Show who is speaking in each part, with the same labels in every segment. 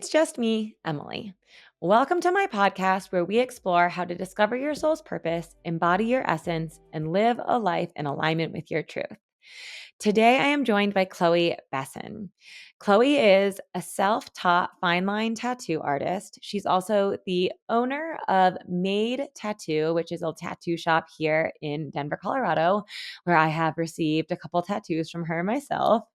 Speaker 1: It's just me, Emily. Welcome to my podcast where we explore how to discover your soul's purpose, embody your essence, and live a life in alignment with your truth. Today, I am joined by Chloe Besson. Chloe is a self taught fine line tattoo artist. She's also the owner of Made Tattoo, which is a tattoo shop here in Denver, Colorado, where I have received a couple tattoos from her myself.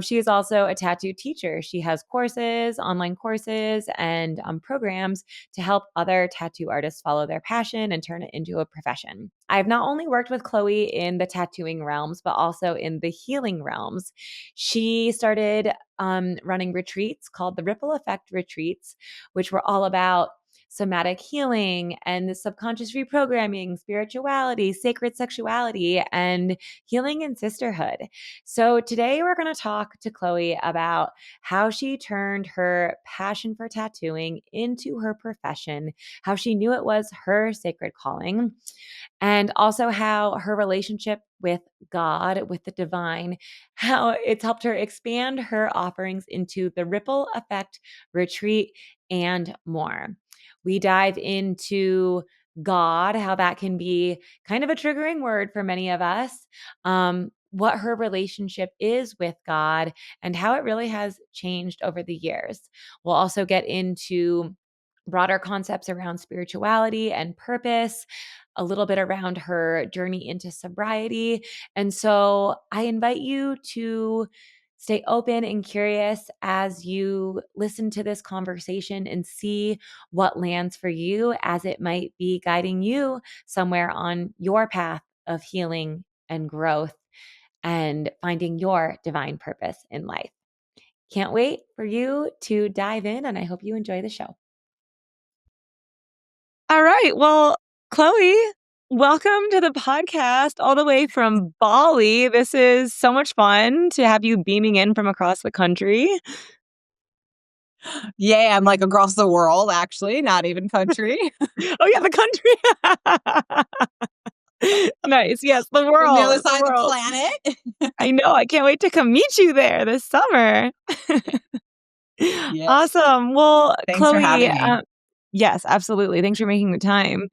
Speaker 1: She is also a tattoo teacher. She has courses, online courses, and programs to help other tattoo artists follow their passion and turn it into a profession. I've not only worked with Chloe in the tattooing realms, but also in the healing realms. She started running retreats called the Ripple Effect Retreats, which were all about somatic healing and the subconscious reprogramming, spirituality, sacred sexuality, and healing and sisterhood. So today we're going to talk to Chloe about how she turned her passion for tattooing into her profession, how she knew it was her sacred calling, and also how her relationship with God, with the divine, how it's helped her expand her offerings into the Ripple Effect Retreat and more. We dive into God, how that can be kind of a triggering word for many of us, what her relationship is with God, and how it really has changed over the years. We'll also get into broader concepts around spirituality and purpose, a little bit around her journey into sobriety. And so I invite you to stay open and curious as you listen to this conversation and see what lands for you, as it might be guiding you somewhere on your path of healing and growth and finding your divine purpose in life. Can't wait for you to dive in, and I hope you enjoy the show. All right. Well, Chloe, welcome to the podcast all the way from Bali. This is so much fun to have you beaming in from across the country.
Speaker 2: Yeah, I'm like across the world, actually, not even country.
Speaker 1: Oh, yeah, the country. Nice. Yes, the world.
Speaker 2: From the other side of the planet.
Speaker 1: I know. I can't wait to come meet you there this summer.
Speaker 2: Yes.
Speaker 1: Awesome. Well,
Speaker 2: Thanks
Speaker 1: Chloe,
Speaker 2: for having me.
Speaker 1: yes, absolutely. Thanks for making the time.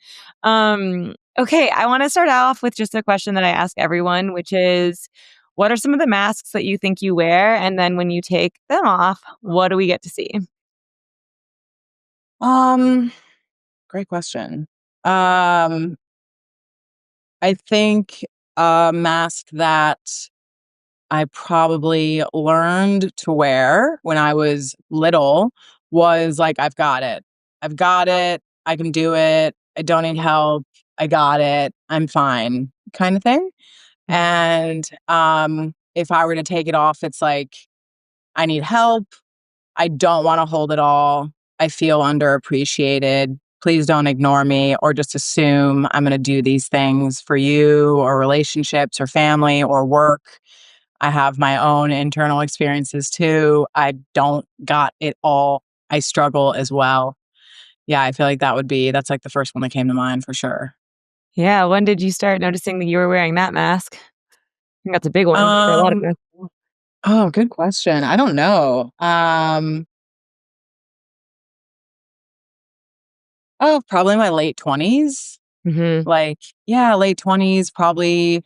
Speaker 1: Okay, I want to start off with just a question that I ask everyone, which is, what are some of the masks that you think you wear? And then when you take them off, what do we get to see?
Speaker 2: Great question. I think a mask that I probably learned to wear when I was little was like, I've got it. I've got it. I can do it. I don't need help. I got it. I'm fine, kind of thing. And if I were to take it off, it's like, I need help. I don't want to hold it all. I feel underappreciated. Please don't ignore me or just assume I'm going to do these things for you or relationships or family or work. I have my own internal experiences too. I don't got it all. I struggle as well. Yeah, I feel like that's like the first one that came to mind for sure.
Speaker 1: Yeah. When did you start noticing that you were wearing that mask? I think that's a big one for a lot of us.
Speaker 2: Oh, good question. I don't know. Probably my late 20s.
Speaker 1: Mm-hmm.
Speaker 2: Like, yeah, late 20s, probably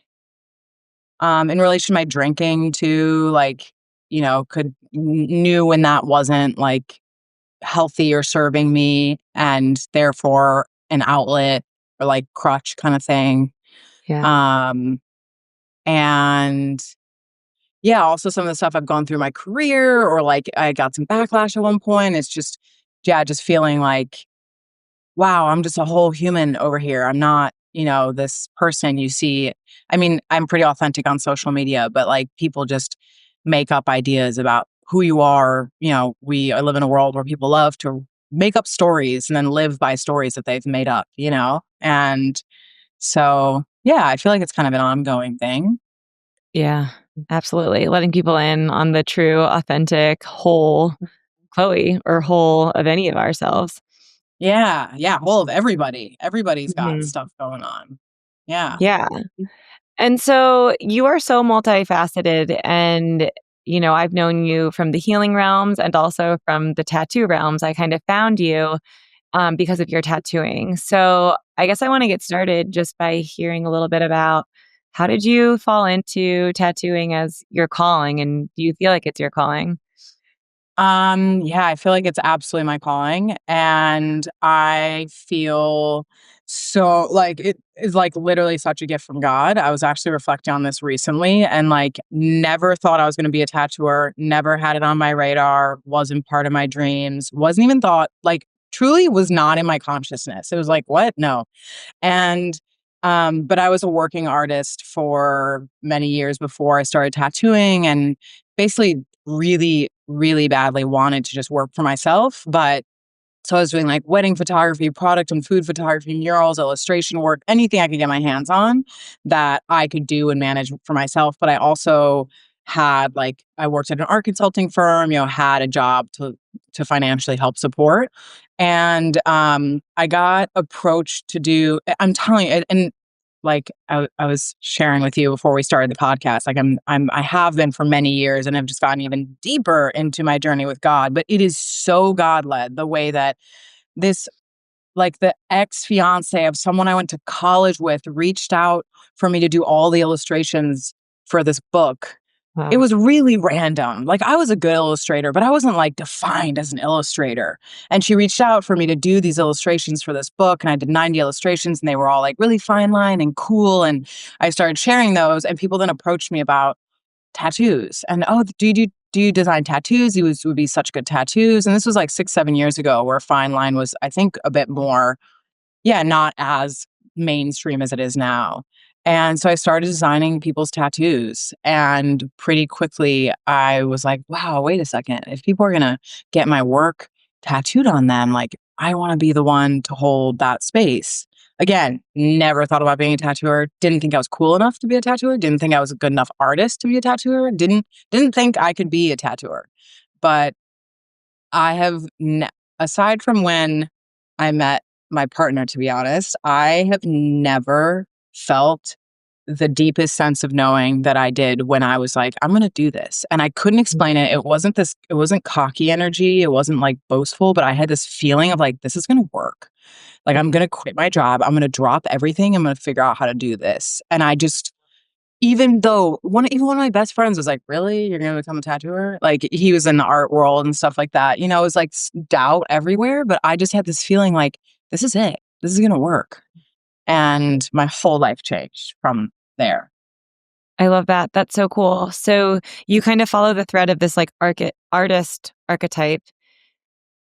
Speaker 2: in relation to my drinking too, like, knew when that wasn't like healthy or serving me and therefore an outlet or like crutch kind of thing.
Speaker 1: Yeah.
Speaker 2: And yeah, also some of the stuff I've gone through my career or like I got some backlash at one point. It's just, yeah, just feeling like, wow, I'm just a whole human over here. I'm not, this person you see. I mean, I'm pretty authentic on social media, but like people just make up ideas about who you are. I live in a world where people love to make up stories and then live by stories that they've made up, And so, yeah, I feel like it's kind of an ongoing thing.
Speaker 1: Yeah, absolutely. Letting people in on the true, authentic, whole Chloe or whole of any of ourselves.
Speaker 2: Yeah, yeah, whole of everybody. Everybody's got
Speaker 1: Mhm.
Speaker 2: stuff going on. Yeah.
Speaker 1: Yeah. And so you are so multifaceted, and I've known you from the healing realms and also from the tattoo realms. I kind of found you because of your tattooing. So I guess I want to get started just by hearing a little bit about how did you fall into tattooing as your calling, and do you feel like it's your calling?
Speaker 2: Yeah, I feel like it's absolutely my calling, and I feel so like it is like literally such a gift from God. I was actually reflecting on this recently and like never thought I was going to be a tattooer, never had it on my radar, wasn't part of my dreams, wasn't even thought like truly was not in my consciousness. It was like, what? No. And but I was a working artist for many years before I started tattooing and basically really, really badly wanted to just work for myself. But so I was doing like wedding photography, product and food photography, murals, illustration work, anything I could get my hands on that I could do and manage for myself. But I also had like I worked at an art consulting firm, had a job to financially help support. And I got approached to do I'm telling you, and like I was sharing with you before we started the podcast, like I have been for many years and I've just gotten even deeper into my journey with God. But it is so God led the way that this like the ex-fiance of someone I went to college with reached out for me to do all the illustrations for this book. It
Speaker 1: Wow.
Speaker 2: was really random. Like I was a good illustrator, but I wasn't like defined as an illustrator. And she reached out for me to do these illustrations for this book. And I did 90 illustrations and they were all like really fine line and cool. And I started sharing those and people then approached me about tattoos. And oh, do you design tattoos? You would be such good tattoos. And this was like 6, 7 years ago where fine line was, I think, a bit more yeah, not as mainstream as it is now. And so I started designing people's tattoos. And pretty quickly, I was like, wow, wait a second. If people are going to get my work tattooed on them, like, I want to be the one to hold that space. Again, never thought about being a tattooer. Didn't think I was cool enough to be a tattooer. Didn't think I was a good enough artist to be a tattooer. Didn't think I could be a tattooer. But I have, aside from when I met my partner, to be honest, I have never felt the deepest sense of knowing that I did when I was like, I'm going to do this. And I couldn't explain it. It wasn't cocky energy. It wasn't like boastful, but I had this feeling of like, this is going to work. Like, I'm going to quit my job. I'm going to drop everything. I'm going to figure out how to do this. And I just, even though even one of my best friends was like, "Really? You're gonna become a tattooer?" Like, he was in the art world and stuff like that, it was like doubt everywhere, but I just had this feeling like, "This is it. This is gonna work." And my whole life changed from there.
Speaker 1: I love that. That's so cool. So you kind of follow the thread of this like artist archetype,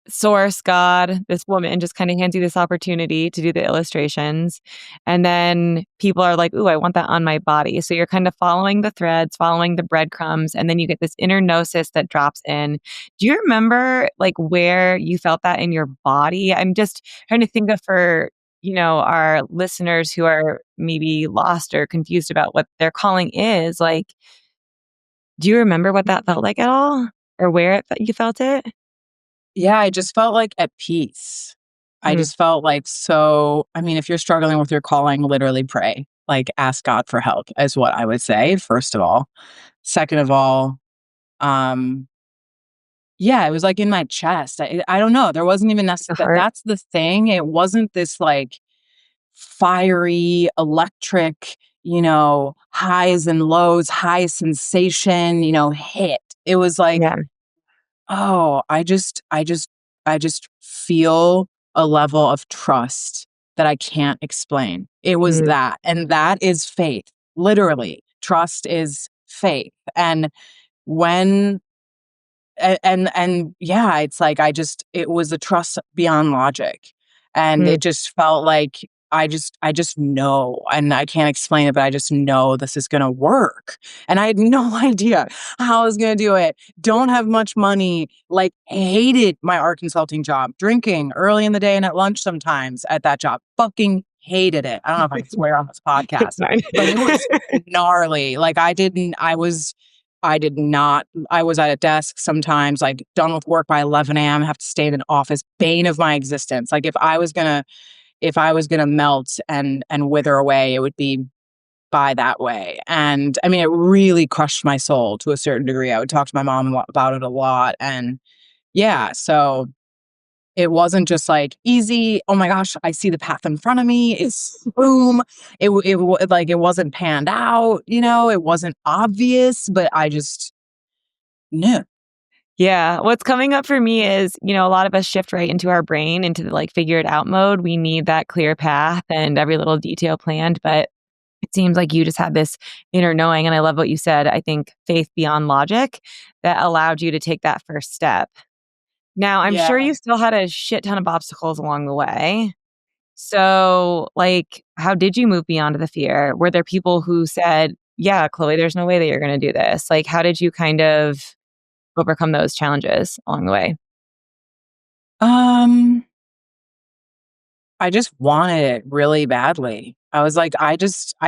Speaker 1: source, God, this woman just kind of hands you this opportunity to do the illustrations. And then people are like, ooh, I want that on my body. So you're kind of following the threads, following the breadcrumbs, and then you get this inner gnosis that drops in. Do you remember like where you felt that in your body? I'm just trying to think of for our listeners who are maybe lost or confused about what their calling is. Like, do you remember what that felt like at all, or where you felt it?
Speaker 2: Yeah, I just felt like at peace. I
Speaker 1: Mm,
Speaker 2: just felt like so I mean, if you're struggling with your calling, literally pray. Like, ask God for help is what I would say, first of all. Second of all, um yeah, it was, like, in my chest. I don't know, there wasn't even
Speaker 1: the heart.
Speaker 2: that's the thing, it wasn't this, like, fiery, electric, highs and lows, high sensation, hit. It was like,
Speaker 1: Yeah.
Speaker 2: "Oh, I just feel a level of trust that I can't explain." It was
Speaker 1: Mm,
Speaker 2: that, and that is faith, literally. Trust is faith, and when and yeah, it's like it was a trust beyond logic. And
Speaker 1: mm.
Speaker 2: it just felt like I just know, and I can't explain it, but I just know this is gonna work. And I had no idea how I was gonna do it. Don't have much money, like hated my art consulting job, drinking early in the day and at lunch sometimes at that job. Fucking hated it. I don't know if I can swear on this
Speaker 1: It's
Speaker 2: podcast,
Speaker 1: fine.
Speaker 2: but it was gnarly. Like I did not I was at a desk sometimes, like, done with work by 11 AM, have to stay in an office, bane of my existence. Like, if I was gonna melt and wither away, it would be by that way. And I mean, it really crushed my soul to a certain degree. I would talk to my mom about it a lot. And yeah, so it wasn't just like easy. Oh my gosh, I see the path in front of me. It's boom. Like it wasn't panned out, it wasn't obvious, but I just knew.
Speaker 1: Yeah. What's coming up for me is, a lot of us shift right into our brain into the like figure it out mode. We need that clear path and every little detail planned. But it seems like you just had this inner knowing. And I love what you said. I think faith beyond logic that allowed you to take that first step. Now, I'm
Speaker 2: Yeah.
Speaker 1: sure you still had a shit ton of obstacles along the way. So, like, how did you move beyond the fear? Were there people who said, yeah, Chloe, there's no way that you're going to do this? Like, how did you kind of overcome those challenges along the way?
Speaker 2: Um, I just wanted it really badly. I was like, I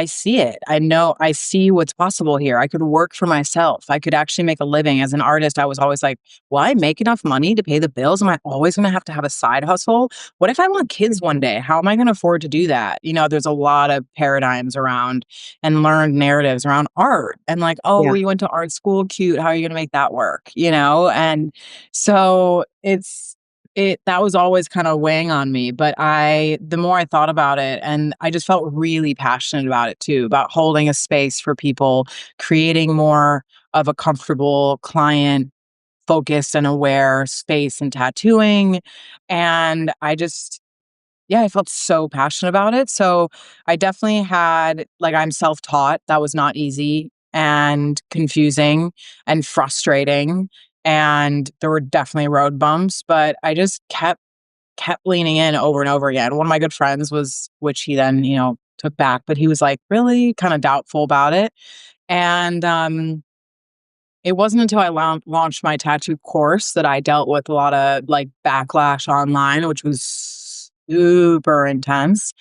Speaker 2: see it. I see what's possible here. I could work for myself. I could actually make a living as an artist. I was always like, will I make enough money to pay the bills? Am I always going to have a side hustle? What if I want kids one day? How am I going to afford to do that? There's a lot of paradigms around and learned narratives around art and like, oh,
Speaker 1: Yeah.
Speaker 2: well, you went to art school, cute. How are you going to make that work? And so that was always kind of weighing on me, but the more I thought about it, and I just felt really passionate about it too, about holding a space for people, creating more of a comfortable client focused and aware space in tattooing. And yeah, I felt so passionate about it. So I definitely I'm self-taught. That was not easy and confusing and frustrating. And there were definitely road bumps, but I just kept leaning in over and over again. One of my good friends which he then, took back, but he was like really kind of doubtful about it. And it wasn't until I launched my tattoo course that I dealt with a lot of like backlash online, which was super intense.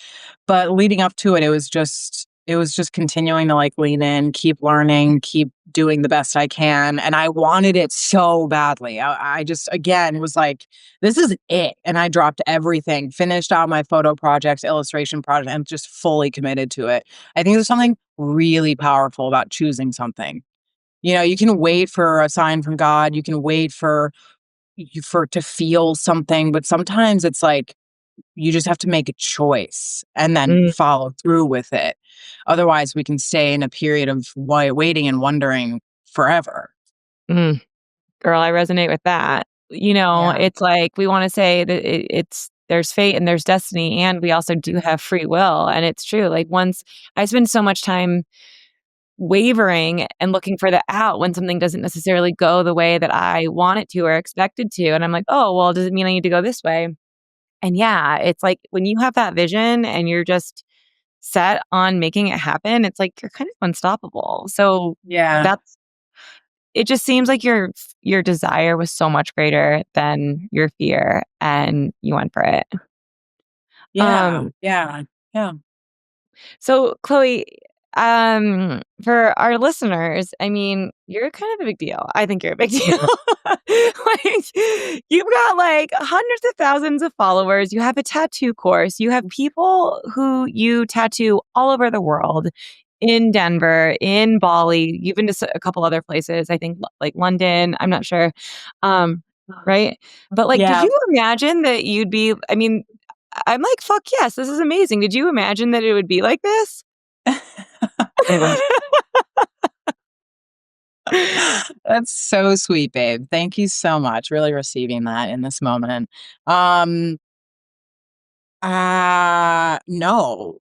Speaker 2: But leading up to it, it was just continuing to like lean in, keep learning, keep doing the best I can. And I wanted it so badly. I just, again, was like, this is it. And I dropped everything, finished out my photo projects, illustration project, and just fully committed to it. I think there's something really powerful about choosing something. You can wait for a sign from God. You can wait for to feel something, but sometimes it's like you just have to make a choice and then
Speaker 1: Mm,
Speaker 2: follow through with it. Otherwise, we can stay in a period of waiting and wondering forever.
Speaker 1: mm. Girl, I resonate with that.
Speaker 2: Yeah.
Speaker 1: It's like we want to say that it's there's fate and there's destiny, and we also do have free will. And it's true. Like once I spend so much time wavering and looking for the out when something doesn't necessarily go the way that I want it to or expected to. And I'm like, oh, well, does it mean I need to go this way? And yeah, it's like when you have that vision and you're just set on making it happen, it's like you're kind of unstoppable. So
Speaker 2: Yeah.
Speaker 1: that's it just seems like your desire was so much greater than your fear and you went for it.
Speaker 2: Yeah.
Speaker 1: Um
Speaker 2: Yeah. Yeah.
Speaker 1: So, Chloe, for our listeners, I mean, you're kind of a big deal. I think you're a big deal. Like, you've got like hundreds of thousands of followers. You have a tattoo course. You have people who you tattoo all over the world, in Denver, in Bali. You've been to a couple other places. I think like London. I'm not sure. Um, right? But like, did
Speaker 2: Yeah.
Speaker 1: you imagine that you'd be? I mean, I'm like, fuck yes, this is amazing. Did you imagine that it would be like this?
Speaker 2: That's so sweet, babe. Thank you so much. Really receiving that in this moment. Um, no.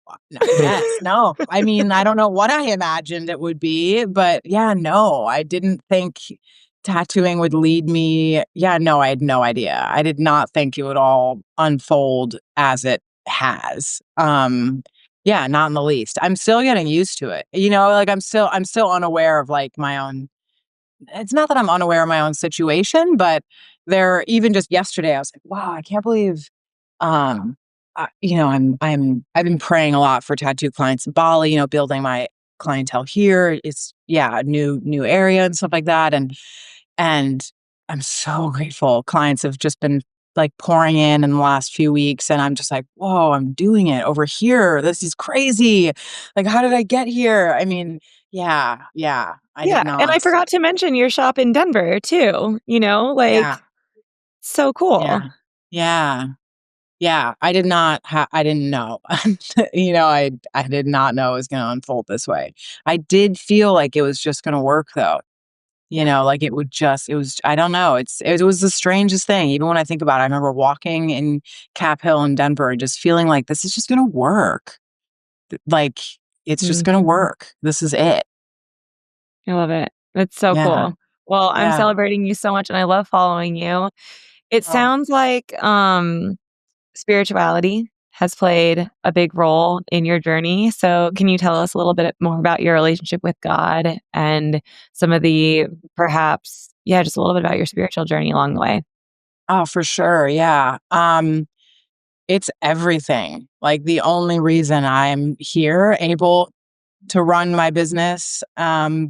Speaker 2: Yes, no. I mean, I don't know what I imagined it would be, but yeah, no. I didn't think tattooing would lead me. Yeah, no, I had no idea. I did not think it would all unfold as it has. Yeah, not in the least. I'm still getting used to it. Like I'm still unaware of like my own. It's not that I'm unaware of my own situation, but even just yesterday, I was like, wow, I can't believe, I've been praying a lot for tattoo clients in Bali, building my clientele here. It's, yeah, a new area and stuff like that. And I'm so grateful. Clients have just been like pouring in the last few weeks, and I'm just like, whoa, I'm doing it over here. This is crazy. Like, how did I get here? I mean, yeah, I did
Speaker 1: Yeah, and I
Speaker 2: not.
Speaker 1: forgot to mention your shop in Denver too,
Speaker 2: Yeah,
Speaker 1: so cool.
Speaker 2: yeah, yeah. Yeah, I didn't know. I did not know it was gonna unfold this way. I did feel like it was just gonna work though. Like it was I don't know, it was the strangest thing. Even when I think about it, I remember walking in Cap Hill in Denver and just feeling like this is just gonna work. Like, it's just
Speaker 1: Mhm.
Speaker 2: gonna work. This is it.
Speaker 1: I love it. That's so
Speaker 2: Yeah,
Speaker 1: cool. Well, I'm
Speaker 2: yeah.
Speaker 1: celebrating you so much and I love following you. It
Speaker 2: Oh.
Speaker 1: sounds like spirituality has played a big role in your journey. So, can you tell us a little bit more about your relationship with God and some of the perhaps, yeah, just a little bit about your spiritual journey along the way?
Speaker 2: Oh, for sure, yeah. It's everything. Like, the only reason I'm here, able to run my business,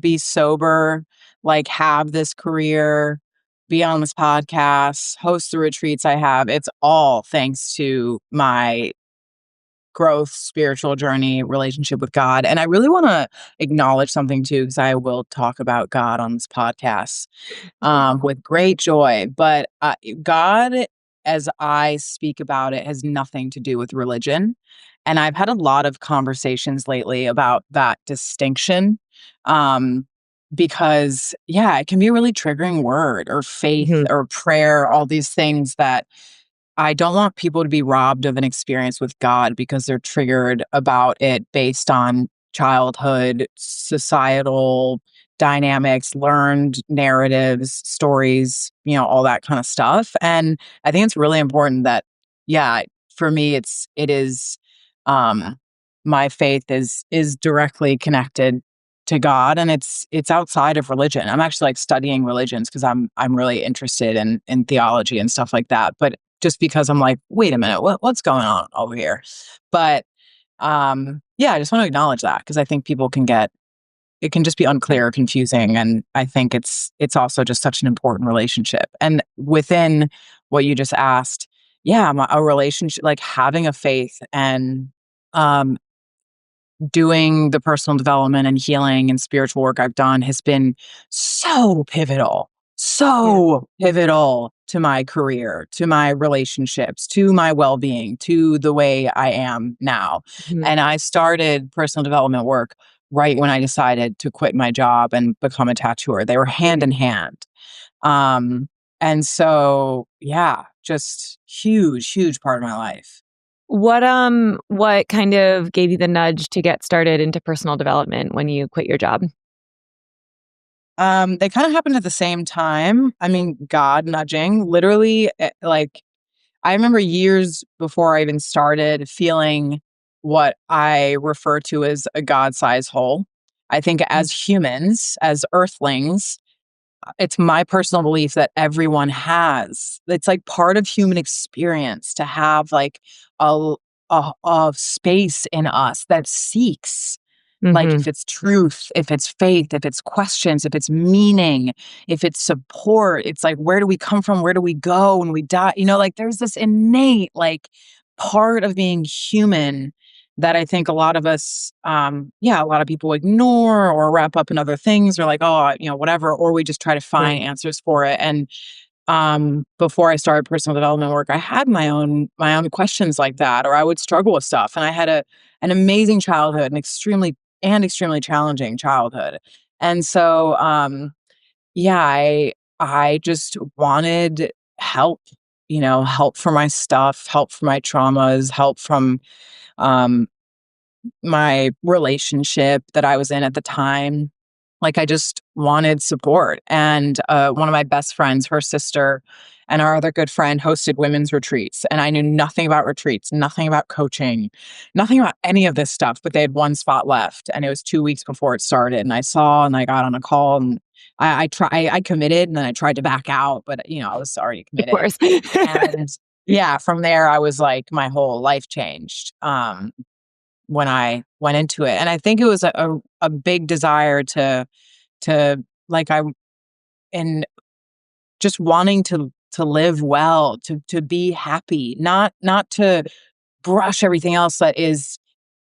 Speaker 2: be sober, like, have this career, be on this podcast, host the retreats I have. It's all thanks to my growth, spiritual journey, relationship with God. And I really want to acknowledge something too, because I will talk about God on this podcast with great joy. But God, as I speak about it, has nothing to do with religion. And I've had a lot of conversations lately about that distinction. Um, because, yeah, it can be a really triggering word, or faith
Speaker 1: Mhm.
Speaker 2: or prayer, all these things that I don't want people to be robbed of an experience with God because they're triggered about it based on childhood, societal dynamics, learned narratives, stories, all that kind of stuff. And I think it's really important that, yeah, for me, it is, um, my faith is directly connected to God, and it's outside of religion. I'm actually like studying religions because I'm really interested in theology and stuff like that. But just because I'm like, wait a minute, what's going on over here? But yeah, I just want to acknowledge that because I think people can get it can just be unclear or confusing. And I think it's also just such an important relationship. And within what you just asked, yeah, a relationship, like having a faith and um doing the personal development and healing and spiritual work I've done has been
Speaker 1: Yeah.
Speaker 2: so pivotal to my career, to my relationships, to my well being, to the way I am now.
Speaker 1: Mhm.
Speaker 2: And I started personal development work right when I decided to quit my job and become a tattooer. They were hand in hand. Um, and so, yeah, just huge part of my life.
Speaker 1: What kind of gave you the nudge to get started into personal development when you quit your job?
Speaker 2: They kind of happened at the same time. I mean, God nudging, literally, like, I remember years before I even started feeling what I refer to as a God-sized hole. I think
Speaker 1: Mhm.
Speaker 2: as humans, as earthlings, it's my personal belief that everyone has. It's like part of human experience to have like a a space in us that seeks, like,
Speaker 1: Mhm.
Speaker 2: if it's truth, if it's faith, if it's questions, if it's meaning, if it's support, it's like, where do we come from? Where do we go when we die? Like, there's this innate, like, part of being human that I think a lot of us, yeah, a lot of people ignore or wrap up in other things, or like, oh, whatever, or we just try to
Speaker 1: Yeah.
Speaker 2: find answers for it. And before I started personal development work, I had my own questions like that, or I would struggle with stuff. And I had an amazing childhood, extremely challenging childhood. And so yeah, I just wanted help, help for my stuff, help for my traumas, help from um my relationship that I was in at the time. Like, I just wanted support. And one of my best friends, her sister, and our other good friend hosted women's retreats. And I knew nothing about retreats, nothing about coaching, nothing about any of this stuff. But they had one spot left, and it was 2 weeks before it started. And I saw, and I got on a call, and I committed, and then I tried to back out, but I was already
Speaker 1: Of
Speaker 2: committed.
Speaker 1: course.
Speaker 2: And yeah, from there, I was like, my whole life changed. When I went into it. And I think it was a big desire to like, I and just wanting to to live well, to be happy, not to brush everything else that is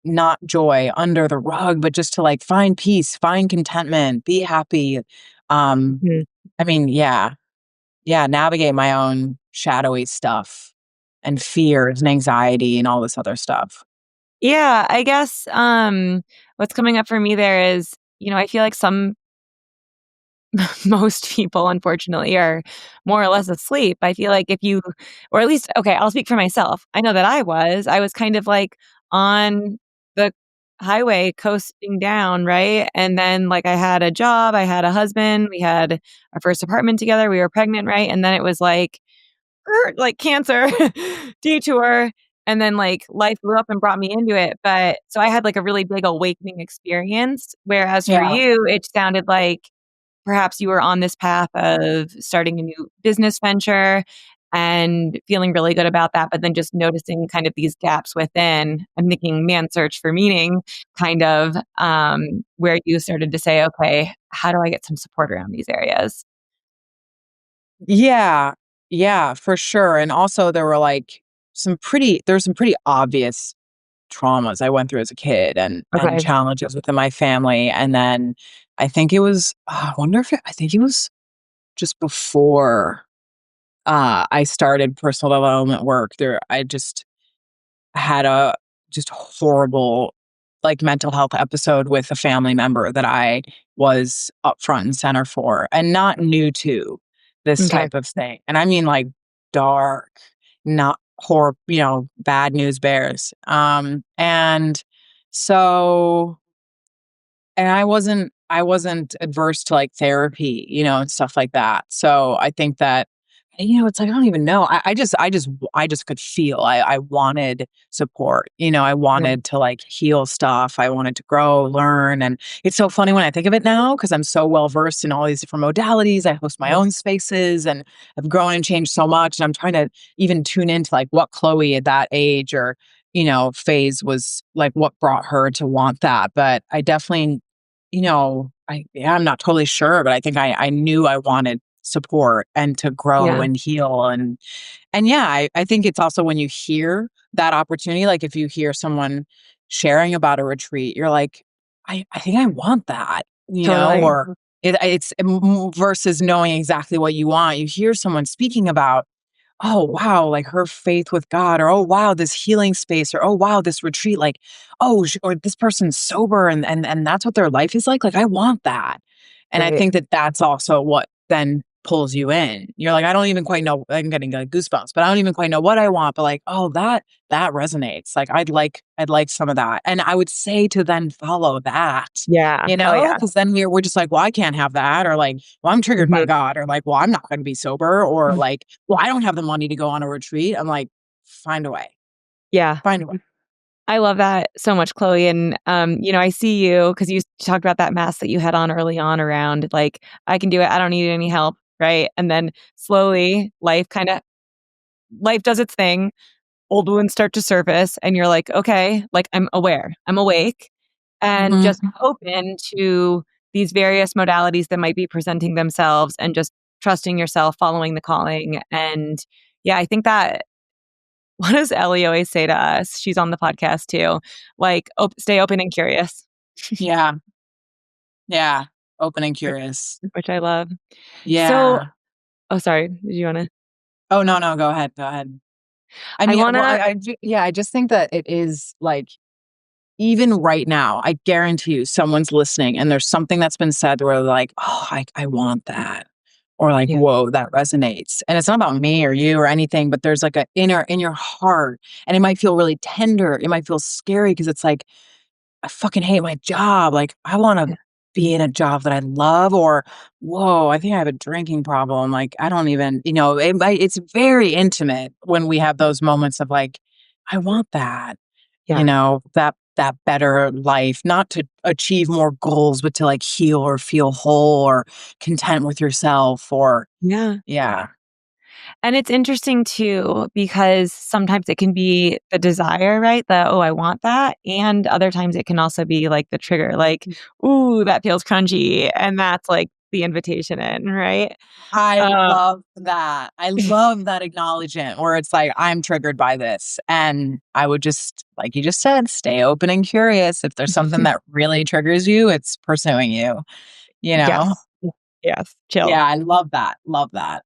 Speaker 2: not joy under the rug, but just to like find peace, find contentment, be happy. Um,
Speaker 1: Mhm.
Speaker 2: I mean, yeah, navigate my own shadowy stuff and fears and anxiety and all this other stuff.
Speaker 1: Yeah, I guess, what's coming up for me there is, I feel like most people, unfortunately, are more or less asleep. I feel like if you or at least okay, I'll speak for myself. I know that I was kind of like on the highway coasting down, right? And then like I had a job, I had a husband, we had our first apartment together, we were pregnant, right? And then it was like cancer, detour, and then like life grew up and brought me into it. But so I had like a really big awakening experience. Whereas for
Speaker 2: Yeah.
Speaker 1: you, it sounded like perhaps you were on this path of starting a new business venture and feeling really good about that, but then just noticing kind of these gaps within and thinking man search for meaning kind of where you started to say, okay, how do I get some support around these areas?
Speaker 2: Yeah. Yeah, for sure. And also there were like there's some pretty obvious traumas I went through as a kid and
Speaker 1: Okay.
Speaker 2: challenges within my family. And then I think it was I think it was just before I started personal development work there. I just had a just horrible like mental health episode with a family member that I was up front and center for and not new to this
Speaker 1: Okay.
Speaker 2: type of thing. And I mean like dark, not bad news bears. And so and I wasn't adverse to, like, therapy, and stuff like that. So, I think that it's like, I don't even know. I just could feel I wanted support, I
Speaker 1: Yeah.
Speaker 2: wanted to, like, heal stuff. I wanted to grow, learn, and it's so funny when I think of it now because 'cause I'm so well versed in all these different modalities. I host my
Speaker 1: Mhm.
Speaker 2: own spaces, and I've grown and changed so much, and I'm trying to even tune into, like, what Chloe at that age or, phase was like, what brought her to want that. But I definitely I'm not totally sure, but I think I knew I wanted support and to grow
Speaker 1: Yeah.
Speaker 2: and heal and yeah, I think it's also when you hear that opportunity, like if you hear someone sharing about a retreat, you're like, I think I want that,
Speaker 1: Totally.
Speaker 2: or it's versus knowing exactly what you want. You hear someone speaking about oh wow, like her faith with God, or oh wow, this healing space, or oh wow, this retreat, like oh, or this person's sober, and that's what their life is like. Like I want that, and I
Speaker 1: Right.
Speaker 2: think that that's also what then pulls you in. You're like, I don't even quite know. I'm getting like goosebumps, but I don't even quite know what I want. But like, oh, that resonates. Like I'd like some of that, and I would say to then follow that.
Speaker 1: Yeah. Hell yeah.
Speaker 2: Because then we're just like, well, I can't have that, or like, well, I'm triggered by
Speaker 1: Mhm.
Speaker 2: God, or like, well, I'm not going to be sober, or like, well, I don't have the money to go on a retreat. I'm like, find a way,
Speaker 1: Yeah.
Speaker 2: find a way.
Speaker 1: I love that so much, Chloe. And, I see you because you talked about that mask that you had on early on around like, I can do it. I don't need any help. Right. And then slowly life does its thing. Old wounds start to surface and you're like, okay, like I'm aware, I'm awake and
Speaker 2: Hmm.
Speaker 1: just open to these various modalities that might be presenting themselves and just trusting yourself, following the calling. And yeah, I think that what does Ellie always say to us? She's on the podcast too. Like, stay open and curious,
Speaker 2: Yeah, yeah. Open and
Speaker 1: which
Speaker 2: curious.
Speaker 1: which I love. So,
Speaker 2: Yeah.
Speaker 1: oh, sorry. Did you want to?
Speaker 2: Oh no, no. Go ahead. Go ahead. I
Speaker 1: I
Speaker 2: mean,
Speaker 1: want
Speaker 2: well,
Speaker 1: to.
Speaker 2: yeah. I just think that it is like even right now, I guarantee you someone's listening and there's something that's been said where they're like, "Oh, I want that." Or like,
Speaker 1: Yeah.
Speaker 2: "Whoa, that resonates." And it's not about me or you or anything, but there's like a inner in your heart and it might feel really tender. It might feel scary because it's like, I fucking hate my job. Like, I want to
Speaker 1: Yeah.
Speaker 2: be in a job that I love, or whoa, I think I have a drinking problem. Like, I don't even, it's very intimate when we have those moments of like, I want that,
Speaker 1: Yeah.
Speaker 2: that better life, not to achieve more goals, but to like heal or feel whole or content with yourself or,
Speaker 1: Yeah.
Speaker 2: yeah.
Speaker 1: And it's interesting too, because sometimes it can be the desire, right? Oh, I want that. And other times it can also be like the trigger, like, ooh, that feels crunchy. And that's like the invitation in, right?
Speaker 2: I
Speaker 1: Um,
Speaker 2: love that. I love that acknowledgement where it's like, I'm triggered by this. And I would just, like you just said, stay open and curious. If there's something that really triggers you, it's pursuing you, you know?
Speaker 1: yes. Yes. Chills.
Speaker 2: Yeah, I love that. Love that.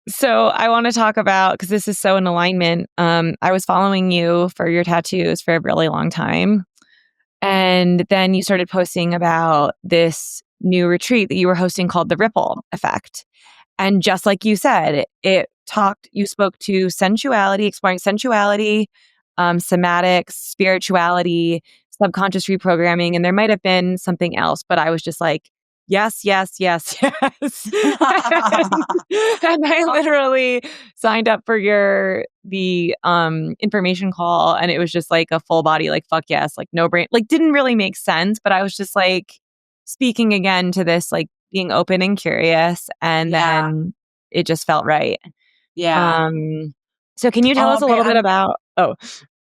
Speaker 1: So I want to talk about, because this is so in alignment. I was following you for your tattoos for a really long time. And then you started posting about this new retreat that you were hosting called the Ripple Effect. And just like you said, you spoke to sensuality, exploring sensuality, somatics, spirituality, subconscious reprogramming, and there might have been something else, but I was just like, yes, yes, yes, yes. And I literally signed up for the information call, and it was just like a full body, like, fuck yes, like no brain, like didn't really make sense, but I was just like speaking again to this, like being open and curious, and
Speaker 2: Yeah.
Speaker 1: then it just felt right.
Speaker 2: Yeah.
Speaker 1: Um, so can you tell us
Speaker 2: Oh
Speaker 1: a
Speaker 2: man,
Speaker 1: little bit about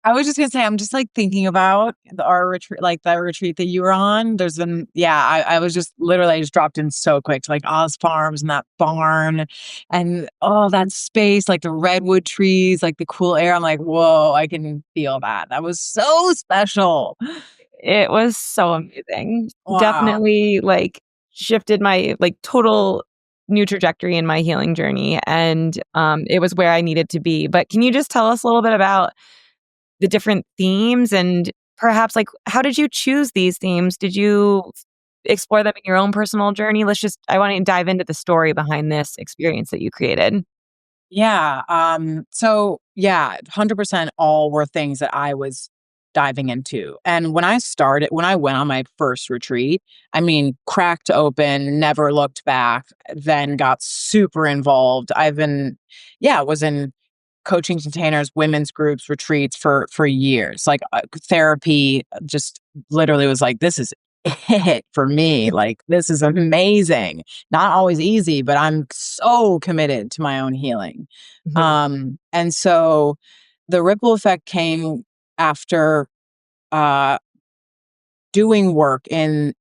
Speaker 2: I was just gonna say, I'm just like thinking about our retreat, like that retreat that you were on. There's been, yeah, I was just literally, I just dropped in so quick to like Oz Farms and that barn and all that space, like the redwood trees, like the cool air. I'm like, whoa, I can feel that. That was so special.
Speaker 1: it was so amazing.
Speaker 2: Wow.
Speaker 1: Definitely like shifted my like total new trajectory in my healing journey, and it was where I needed to be. But can you just tell us a little bit about the different themes, and perhaps like how did you choose these themes? Did you explore them in your own personal journey? I want to dive into the story behind this experience that you created.
Speaker 2: Yeah. So yeah, 100% all were things that I was diving into. And when I went on my first retreat, I mean, cracked open, never looked back, then got super involved. Was in coaching containers, women's groups, retreats for years. Like therapy just literally was like, this is it for me. Like, this is amazing. Not always easy, but I'm so committed to my own healing.
Speaker 1: Mhm.
Speaker 2: And so the ripple effect came after uh doing work in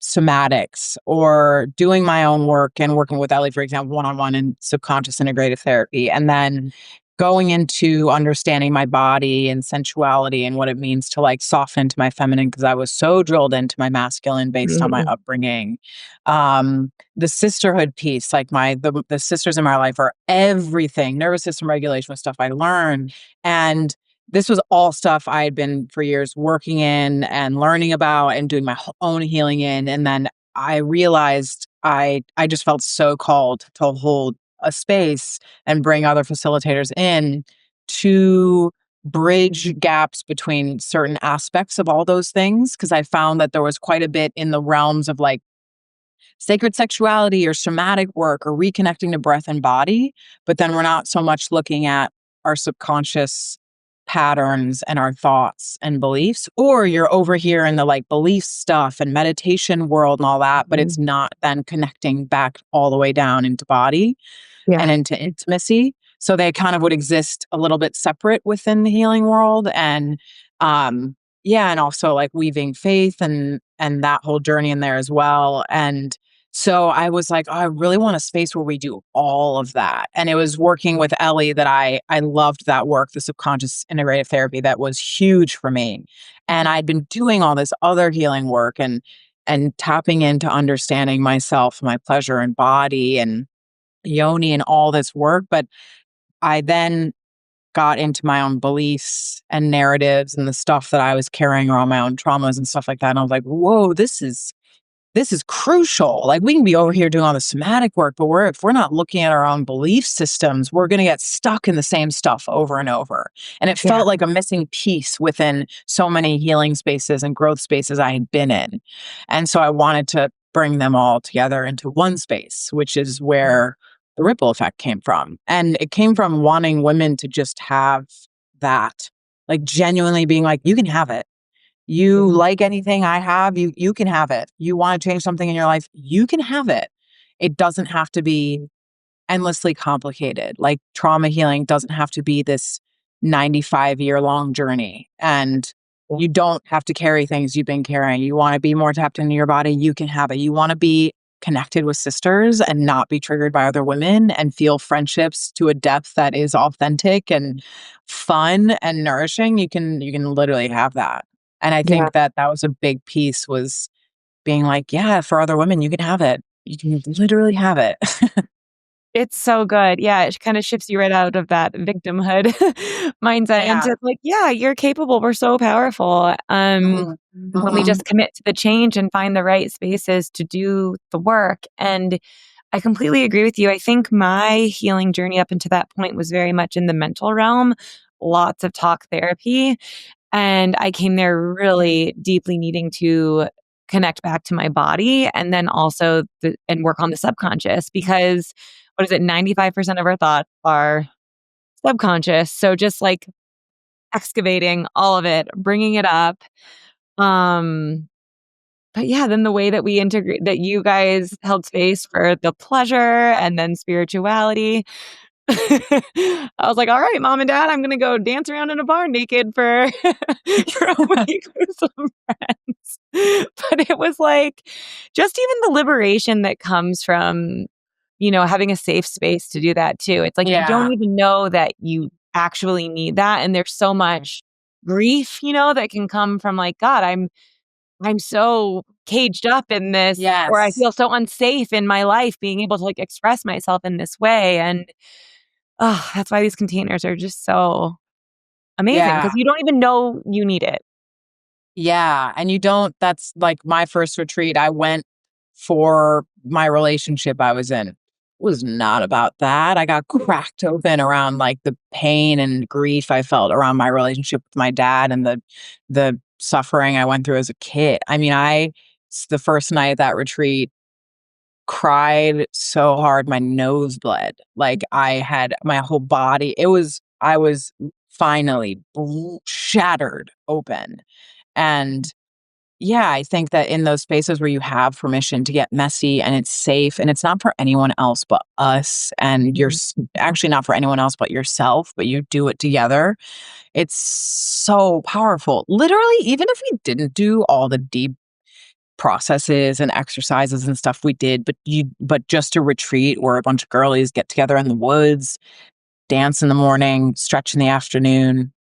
Speaker 2: somatics or doing my own work and working with Ellie, for example, one on one in subconscious integrative therapy. And then going into understanding my body and sensuality and what it means to like soften into my feminine because I was so drilled into my masculine based on my
Speaker 1: Mhm.
Speaker 2: upbringing. The sisterhood piece, like the sisters in my life are everything. Nervous system regulation was stuff I learned. And this was all stuff I had been for years working in and learning about and doing my own healing in. And then I realized I just felt so called to hold a space and bring other facilitators in to bridge gaps between certain aspects of all those things. Cause I found that there was quite a bit in the realms of like sacred sexuality or somatic work or reconnecting to breath and body. But then we're not so much looking at our subconscious patterns and our thoughts and beliefs, or you're over here in the like belief stuff and meditation world and all that, but it's
Speaker 1: Mhm.
Speaker 2: not then connecting back all the way down into body
Speaker 1: Yeah.
Speaker 2: and into intimacy. So they kind of would exist a little bit separate within the healing world. And yeah, and also like weaving faith and that whole journey in there as well. And so I was like, oh, I really want a space where we do all of that. And it was working with Ellie that I loved that work, the subconscious integrative therapy that was huge for me. And I'd been doing all this other healing work and tapping into understanding myself, my pleasure and body and yoni and all this work. But I then got into my own beliefs and narratives and the stuff that I was carrying around my own traumas and stuff like that. And I was like, whoa, this is crucial. Like we can be over here doing all the somatic work, but if we're not looking at our own belief systems, we're going to get stuck in the same stuff over and over. And it
Speaker 1: Yeah.
Speaker 2: felt like a missing piece within so many healing spaces and growth spaces I had been in. And so I wanted to bring them all together into one space, which is where the ripple effect came from. And it came from wanting women to just have that, like genuinely being like, you can have it. You
Speaker 1: Mhm.
Speaker 2: like anything I have, you can have it. You want to change something in your life, you can have it. It doesn't have to be endlessly complicated. Like trauma healing doesn't have to be this 95-year long journey. And You don't have to carry things you've been carrying. You want to be more tapped into your body, you can have it. You want to be connected with sisters and not be triggered by other women and feel friendships to a depth that is authentic and fun and nourishing, you can literally have that. And I
Speaker 1: Yeah.
Speaker 2: think that that was a big piece, was being like, yeah, for other women, you can have it. You can literally have it.
Speaker 1: It's so good. Yeah, it kind of shifts you right out of that victimhood mindset
Speaker 2: Yeah.
Speaker 1: into like, yeah, you're capable. We're so powerful.
Speaker 2: Mhm.
Speaker 1: When we
Speaker 2: Mhm.
Speaker 1: just commit to the change and find the right spaces to do the work. And I completely agree with you. I think my healing journey up until that point was very much in the mental realm, lots of talk therapy. And I came there really deeply needing to connect back to my body and then also and work on the subconscious because what is it? 95% of our thoughts are subconscious. So just like excavating all of it, bringing it up. Um, but yeah, then the way that we integrate that you guys held space for the pleasure and then spirituality. I was like, all right, mom and dad, I'm gonna go dance around in a barn naked for for a week with some friends. But it was like just even the liberation that comes from, having a safe space to do that too. It's like you don't
Speaker 2: Yeah.
Speaker 1: even know that you actually need that. And there's so much grief, that can come from like, God, I'm so caged up in this, or I
Speaker 2: Yes.
Speaker 1: feel so unsafe in my life being able to like express myself in this way. And that's why these containers are just so amazing
Speaker 2: Yeah.
Speaker 1: because you don't even know you need it.
Speaker 2: Yeah, and you don't that's like my first retreat I went for my relationship I was in. Was not about that. I got cracked open around like the pain and grief I felt around my relationship with my dad and the suffering I went through as a kid. I mean, the first night at that retreat cried so hard my nose bled. Like I had my whole body. I was finally shattered open. And yeah, I think that in those spaces where you have permission to get messy and it's safe and it's not for anyone else but us, and
Speaker 1: Mhm.
Speaker 2: actually not for anyone else but yourself, but you do it together, it's so powerful. Literally, even if we didn't do all the deep processes and exercises and stuff we did, but just a retreat where a bunch of girlies get together in the woods, dance in the morning, stretch in the afternoon,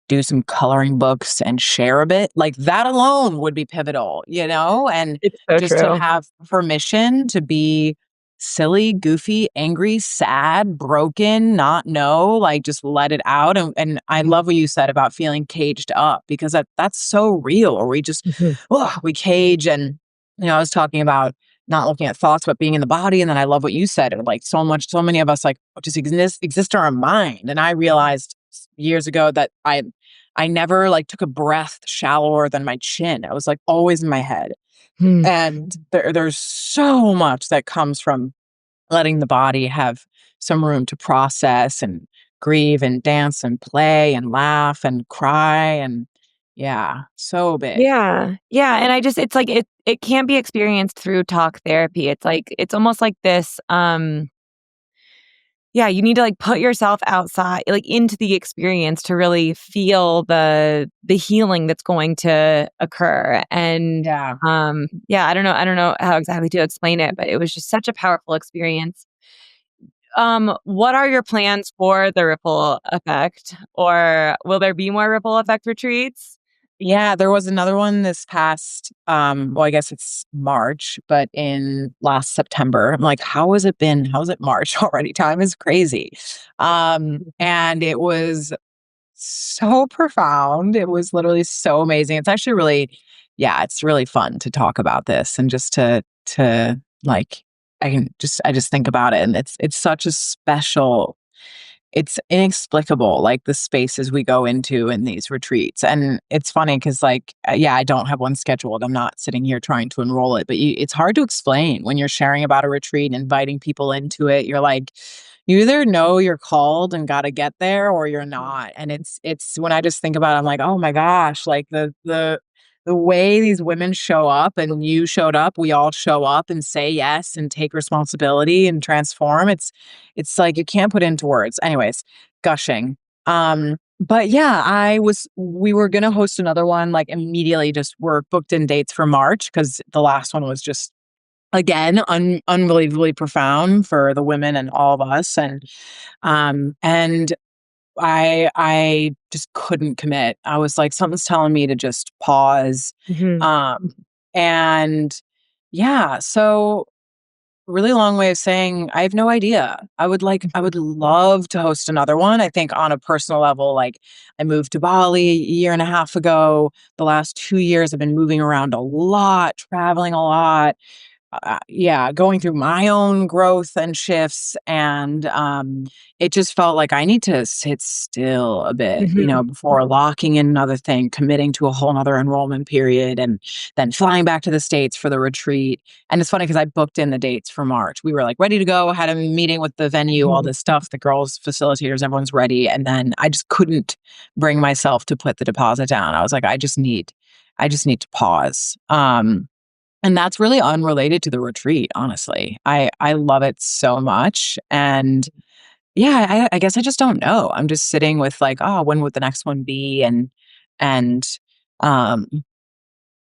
Speaker 2: do some coloring books and share a bit, like that alone would be pivotal, and
Speaker 1: It's so
Speaker 2: just to
Speaker 1: true.
Speaker 2: have permission to be silly, goofy, angry, sad, broken, not know, like just let it out. And I love what you said about feeling caged up, because that's so real. Or we just,
Speaker 1: Mhm.
Speaker 2: oh, we cage. And, I was talking about not looking at thoughts, but being in the body. And then I love what you said. Like so many of us like just exist in our mind. And I realized years ago that I never like took a breath shallower than my chin. I was like always in my head.
Speaker 1: Hmm.
Speaker 2: And there's so much that comes from letting the body have some room to process and grieve and dance and play and laugh and cry. And yeah, so big.
Speaker 1: Yeah. Yeah, and it's like it can't be experienced through talk therapy. It's like it's almost like this, yeah, you need to, like, put yourself outside like, into the experience to really feel the healing that's going to occur, and,
Speaker 2: Yeah.
Speaker 1: yeah, I don't know how exactly to explain it, but it was just such a powerful experience. What are your plans for the ripple effect, or will there be more ripple effect retreats?
Speaker 2: Yeah, there was another one this past, well, I guess it's March, but in last September. I'm like, how has it been? How is it March already? Time is crazy. And it was so profound. It was literally so amazing. It's actually really, yeah, it's really fun to talk about this and just to like I just think about it, and it's such a special, it's inexplicable, like the spaces we go into in these retreats. And it's funny because, like, yeah, I don't have one scheduled. I'm not sitting here trying to enroll it, but it's hard to explain when you're sharing about a retreat, inviting people into it. You're like, you either know you're called and got to get there, or you're not. And it's when I just think about it, I'm like, oh my gosh, like the way these women show up, and you showed up, we all show up and say yes and take responsibility and transform. It's like you can't put into words. Anyways, gushing. But yeah, we were going to host another one like immediately, just were booked in dates for March because the last one was just, again, unbelievably profound for the women and all of us. And I just couldn't commit. I was like, something's telling me to just pause.
Speaker 1: Mhm.
Speaker 2: Um, and yeah, so really long way of saying I have no idea. I
Speaker 1: Mhm.
Speaker 2: would love to host another one. I think on a personal level, like I moved to Bali a year and a half ago. The last 2 years I've been moving around a lot, traveling a lot, yeah, going through my own growth and shifts. And it just felt like I need to sit still a bit,
Speaker 1: Mhm.
Speaker 2: before locking in another thing, committing to a whole nother enrollment period, and then flying back to the States for the retreat. And it's funny because I booked in the dates for March. We were like ready to go, had a meeting with the venue, all
Speaker 1: Mhm.
Speaker 2: this stuff, the girls, facilitators, everyone's ready. And then I just couldn't bring myself to put the deposit down. I was like, I just need to pause. And that's really unrelated to the retreat, honestly. I love it so much. And yeah, I guess I just don't know. I'm just sitting with like, oh, when would the next one be? And um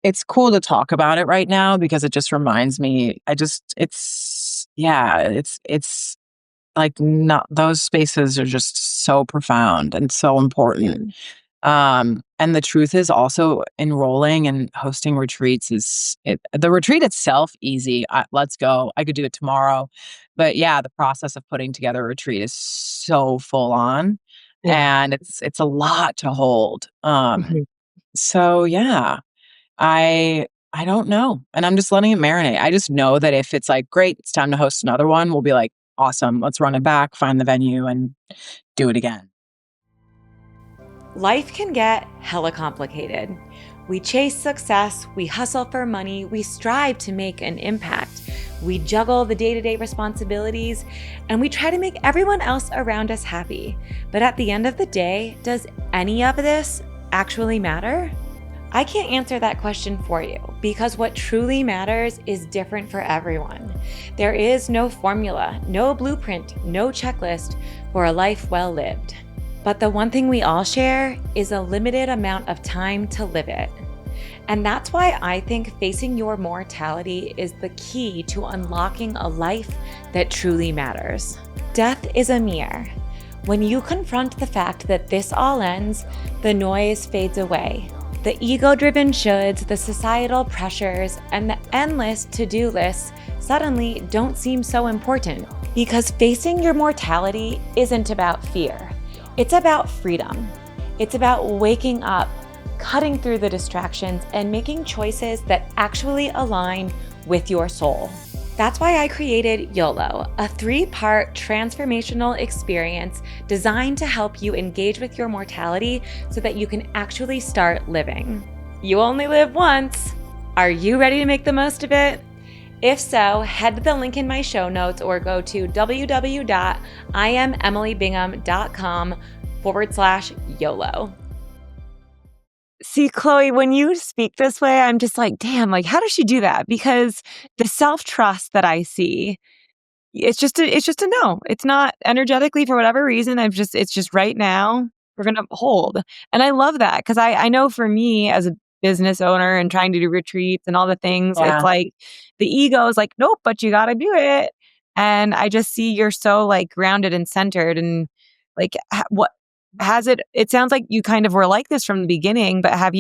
Speaker 2: it's cool to talk about it right now because it just reminds me, it's yeah, it's like not those spaces are just so profound and so
Speaker 1: Yeah.
Speaker 2: important. And the truth is also enrolling and hosting retreats the retreat itself easy. Let's go. I could do it tomorrow. But yeah, the process of putting together a retreat is so full on
Speaker 1: Yeah.
Speaker 2: and it's a lot to hold.
Speaker 1: Mhm.
Speaker 2: So yeah, I don't know. And I'm just letting it marinate. I just know that if it's like, great, it's time to host another one, we'll be like, awesome, let's run it back, find the venue and do it again.
Speaker 1: Life can get hella complicated. We chase success, we hustle for money, we strive to make an impact, we juggle the day to day responsibilities, and we try to make everyone else around us happy. But at the end of the day, does any of this actually matter? I can't answer that question for you because what truly matters is different for everyone. There is no formula, no blueprint, no checklist for a life well lived. But the one thing we all share is a limited amount of time to live it. And that's why I think facing your mortality is the key to unlocking a life that truly matters. Death is a mirror. When you confront the fact that this all ends, the noise fades away. The ego driven shoulds, the societal pressures, and the endless to do lists suddenly don't seem so important because facing your mortality isn't about fear. It's about freedom. It's about waking up, cutting through the distractions, and making choices that actually align with your soul. That's why I created YOLO, a 3-part transformational experience designed to help you engage with your mortality so that you can actually start living. You only live once. Are you ready to make the most of it? If so, head to the link in my show notes or go to www.IamEmilyBingham.com/YOLO. See, Chloe, when you speak this way, I'm just like, damn, like, how does she do that? Because the self trust that I see, it's just a no. It's not energetically for whatever reason. It's just right now we're going to hold. And I love that because I know for me as a business owner and trying to do retreats and all the things, it's
Speaker 2: Yeah.
Speaker 1: like the ego is like, nope, but you got to do it. And I just see you're so like grounded and centered and like what has it sounds like you kind of were like this from the beginning, but have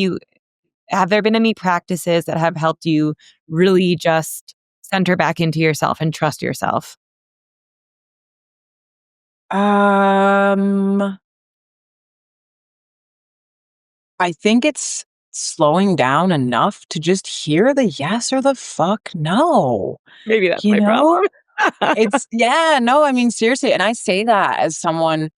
Speaker 1: there been any practices that have helped you really just center back into yourself and trust yourself?
Speaker 2: Um, I think it's slowing down enough to just hear the yes or the fuck no,
Speaker 1: Maybe that's
Speaker 2: you
Speaker 1: my
Speaker 2: know?
Speaker 1: problem.
Speaker 2: It's yeah, no, I mean, seriously, and I say that as someone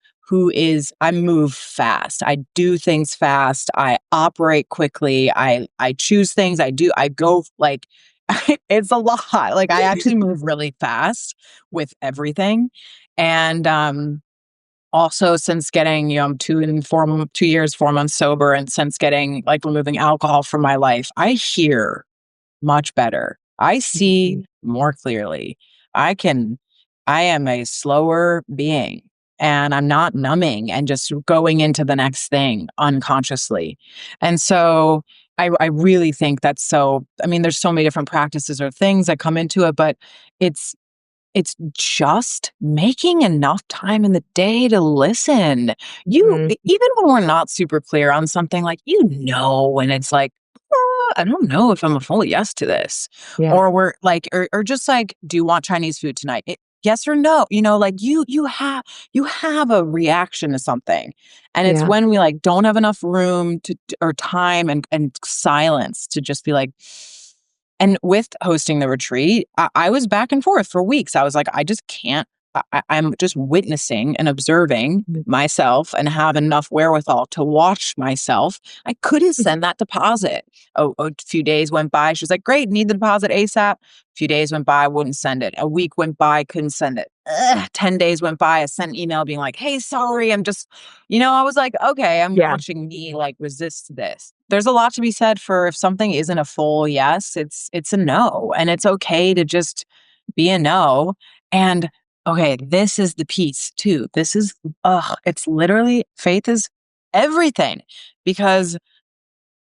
Speaker 2: I move fast. I do things fast. I operate quickly. I choose things. I go like it's a lot. Like I actually move really fast with everything. And also since getting, 2 years, 4 months sober, and since getting like removing alcohol from my life, I hear much better. I see
Speaker 1: Mhm.
Speaker 2: more clearly. I can I am a slower being. and I'm not numbing and just going into the next thing unconsciously. And so I really think that's so, I mean, there's so many different practices or things that come into it, but it's it's just making enough time in the day to listen.
Speaker 1: Mhm.
Speaker 2: Even when we're not super clear on something, like, when it's like, I don't know if I'm a full yes to this.
Speaker 1: Yeah.
Speaker 2: Or we're like, or just like, do you want Chinese food tonight? Yes or no? Like you have a reaction to something. And it's
Speaker 1: Yeah.
Speaker 2: when we like don't have enough room to or time and silence to just be like, and with hosting the retreat, I was back and forth for weeks. I was like, I just can't. I'm just witnessing and observing
Speaker 1: Mhm.
Speaker 2: myself and have enough wherewithal to watch myself. I couldn't send that deposit. Oh, a few days went by. She was like, great, need the deposit ASAP. A few days went by, wouldn't send it. A week went by, couldn't send it. 10 days went by, I sent an email being like, hey, sorry, I'm just, I was like, okay, I'm
Speaker 1: Yeah.
Speaker 2: watching me like resist this. There's a lot to be said for if something isn't a full yes, it's a no. And it's okay to just be a no. And okay, this is the piece too. It's literally faith is everything because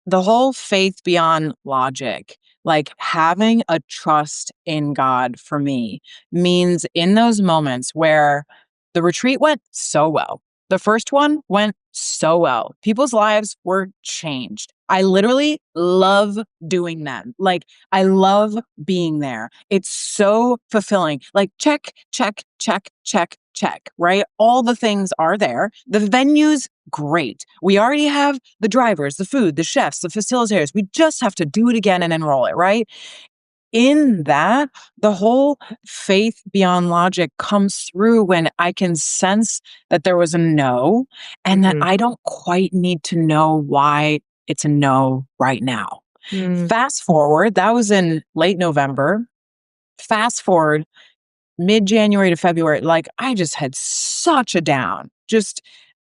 Speaker 2: the whole faith beyond logic, like having a trust in God for me means in those moments where the retreat went so well, the first one went so well, people's lives were changed. I literally love doing them. Like, I love being there. It's so fulfilling. Like, check, check, check, check, check, right? All the things are there. The venue's great. We already have the drivers, the food, the chefs, the facilitators. We just have to do it again and enroll it, right? In that, the whole faith beyond logic comes through when I can sense that there was a no and that
Speaker 1: Mhm.
Speaker 2: I don't quite need to know why it's a no right now.
Speaker 1: Mm.
Speaker 2: Fast forward, that was in late November. Fast forward mid-January to February, like, I just had such a down.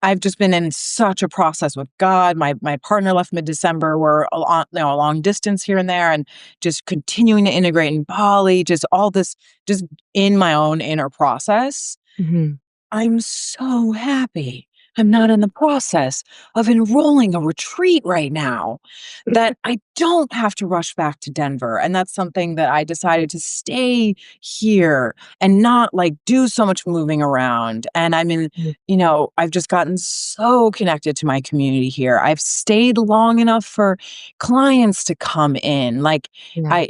Speaker 2: I've just been in such a process with God. My partner left mid-December. We're a long distance here and there, and just continuing to integrate in Bali, just all this, just in my own inner process.
Speaker 1: Mhm.
Speaker 2: I'm so happy I'm not in the process of enrolling a retreat right now, that I don't have to rush back to Denver. And that's something that I decided to stay here and not like do so much moving around. And I mean,
Speaker 1: Mhm.
Speaker 2: I've just gotten so connected to my community here. I've stayed long enough for clients to come in. Like,
Speaker 1: Yeah.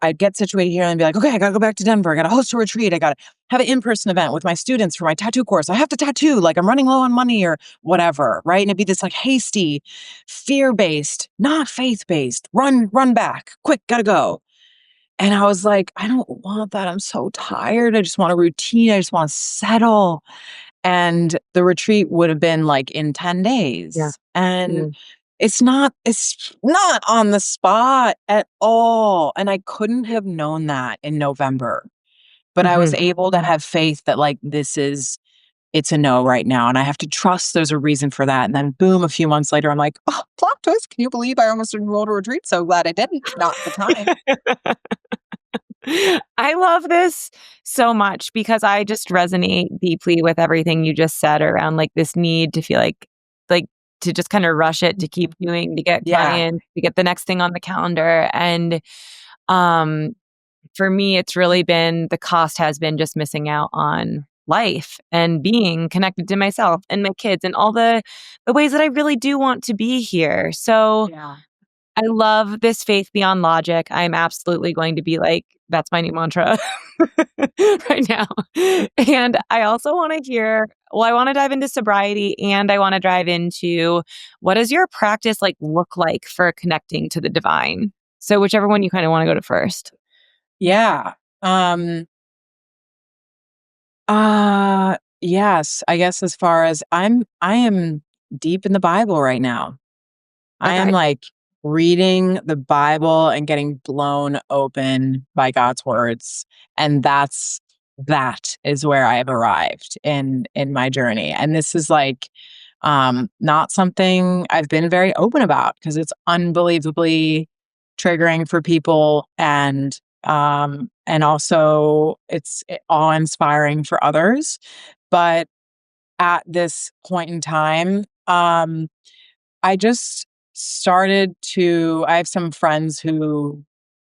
Speaker 2: I'd get situated here and be like, okay, I gotta go back to Denver. I gotta host a retreat. I gotta have an in-person event with my students for my tattoo course. I have to tattoo, like I'm running low on money or whatever, right? And it'd be this like hasty, fear-based, not faith-based, run back, quick, gotta go. And I was like, I don't want that. I'm so tired. I just want a routine. I just want to settle. And the retreat would have been like in 10
Speaker 1: Yeah.
Speaker 2: days. And
Speaker 1: Mm.
Speaker 2: it's not on the spot at all. And I couldn't have known that in November, but I was
Speaker 1: Mhm.
Speaker 2: able to have faith that like it's a no right now. And I have to trust there's a reason for that. And then boom, a few months later, I'm like, oh, plot twist. Can you believe I almost enrolled a retreat? So glad I didn't. Not at the time.
Speaker 1: I love this so much because I just resonate deeply with everything you just said around like this need to feel like to just kind of rush it, to keep doing, to get
Speaker 2: Yeah.
Speaker 1: clients, to get the next thing on the calendar. And um for me, it's really been the cost has been just missing out on life and being connected to myself and my kids and all the ways that I really do want to be here. So
Speaker 2: Yeah.
Speaker 1: I love this faith beyond logic. I'm absolutely going to be like, that's my new mantra right now. And I also want to hear, well, I want to dive into sobriety and I want to dive into what does your practice like look like for connecting to the divine? So whichever one you kind of want to go to first.
Speaker 2: Yeah. Um, yes, I guess as far as I am deep in the Bible right now. I am
Speaker 1: Okay.
Speaker 2: like reading the Bible and getting blown open by God's words. And that is where I have arrived in my journey. And this is like not something I've been very open about because it's unbelievably triggering for people and also it's awe inspiring for others. But at this point in time, I just started to I have some friends who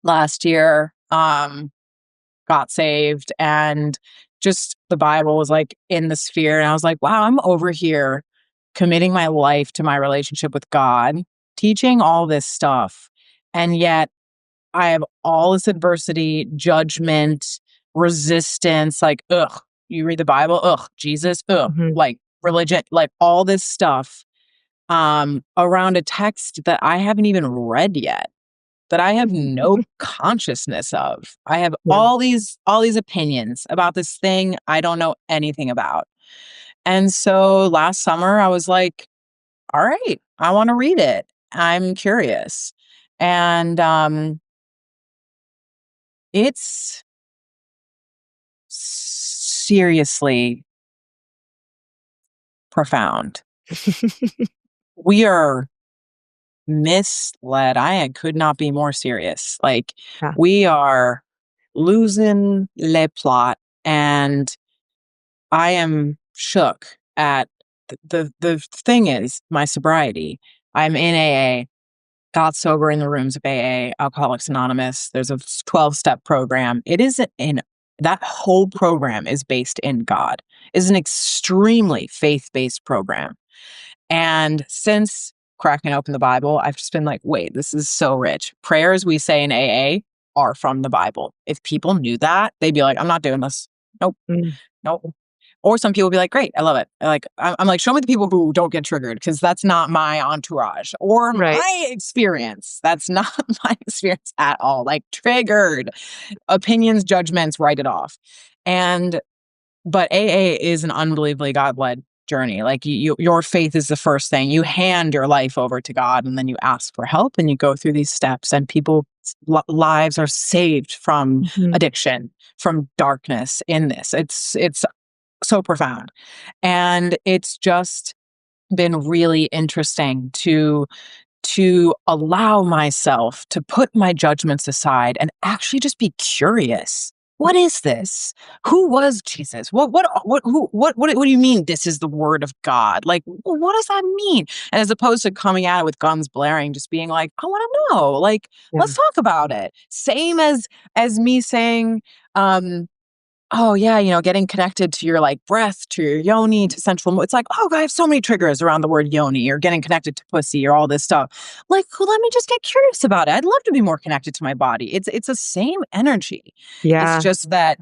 Speaker 2: last year got saved, and just the Bible was like in the sphere, and I was like, wow, I'm over here committing my life to my relationship with God, teaching all this stuff. And yet I have all this adversity, judgment, resistance, like, ugh, you read the Bible, ugh, Jesus, ugh,
Speaker 1: Mhm.
Speaker 2: like religion, like all this stuff around a text that I haven't even read yet, that I have no consciousness of. I have
Speaker 1: Yeah.
Speaker 2: all these opinions about this thing I don't know anything about. And so last summer I was like, all right, I want to read it. I'm curious. And it's seriously profound. We are misled. I could not be more serious. Like,
Speaker 1: Yeah.
Speaker 2: we are losing le plot, and I am shook at the thing is my sobriety. I'm in AA, got sober in the rooms of AA, Alcoholics Anonymous. There's a 12-step program. It isn't in that whole program is based in God. Is an extremely faith-based program. And since cracking open the Bible, I've just been like, wait, this is so rich. Prayers we say in AA are from the Bible. If people knew that, they'd be like, I'm not doing this. Nope,
Speaker 1: Mm.
Speaker 2: nope. Or some people be like, great, I love it. Like, I'm like, show me the people who don't get triggered, because that's not my entourage or
Speaker 1: Right.
Speaker 2: my experience. That's not my experience at all. Like, triggered opinions, judgments, write it off. And but AA is an unbelievably God-led journey. Like, your faith is the first thing. You hand your life over to God, and then you ask for help, and you go through these steps, and people's lives are saved from
Speaker 1: Mhm.
Speaker 2: addiction, from darkness in this. It's so profound. And it's just been really interesting to allow myself to put my judgments aside and actually just be curious. What is this? Who was Jesus? What do you mean this is the word of God? Like, what does that mean? And as opposed to coming at it with guns blaring, just being like, I want to know. Like,
Speaker 1: Yeah.
Speaker 2: let's talk about it. Same as me saying, oh yeah, getting connected to your like breath, to your yoni, to it's like, oh, I have so many triggers around the word yoni, or getting connected to pussy, or all this stuff. Like, well, let me just get curious about it. I'd love to be more connected to my body. It's the same energy. It's
Speaker 1: Yeah.
Speaker 2: just that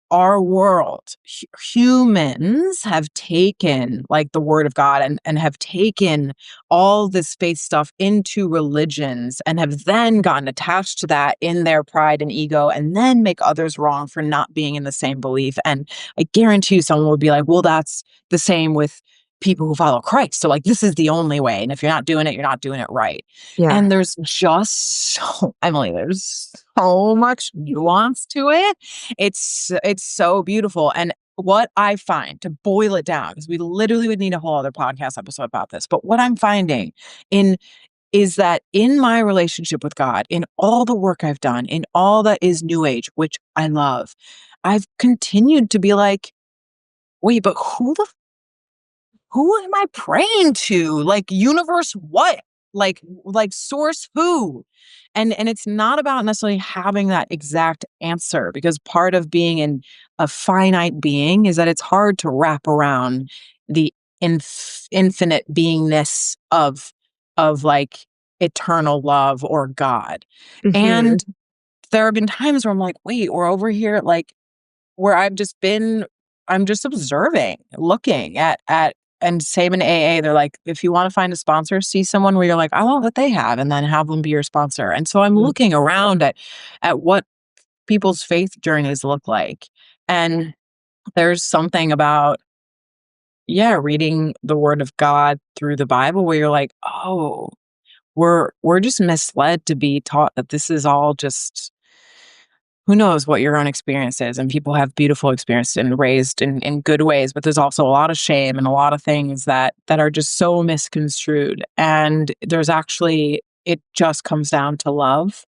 Speaker 2: our world, humans have taken like the word of God, and have taken all this faith stuff into religions, and have then gotten attached to that in their pride and ego, and then make others wrong for not being in the same belief. And I guarantee you someone would be like, well, that's the same with people who follow Christ. So like, this is the only way. And if you're not doing it, you're not doing it right.
Speaker 1: Yeah.
Speaker 2: And there's just Emily, there's so much nuance to it. It's so beautiful. And what I find, to boil it down, because we literally would need a whole other podcast episode about this, but what I'm finding in is that in my relationship with God, in all the work I've done, in all that is new age, which I love, I've continued to be like, wait, but who am I praying to? Like, universe, what? Like source who? And it's not about necessarily having that exact answer, because part of being in a finite being is that it's hard to wrap around the infinite beingness of like eternal love or God.
Speaker 1: Mhm.
Speaker 2: And there have been times where I'm like, wait, we're over here like where I'm just observing, looking at and same in AA, they're like, if you want to find a sponsor, see someone where you're like, I want what they have, and then have them be your sponsor. And so I'm
Speaker 1: Mm.
Speaker 2: looking around at what people's faith journeys look like. And there's something about, yeah, reading the word of God through the Bible where you're like, oh, we're just misled to be taught that this is all just, who knows what your own experience is. And people have beautiful experiences and raised in good ways, but there's also a lot of shame and a lot of things that are just so misconstrued. And there's actually, it just comes down to love.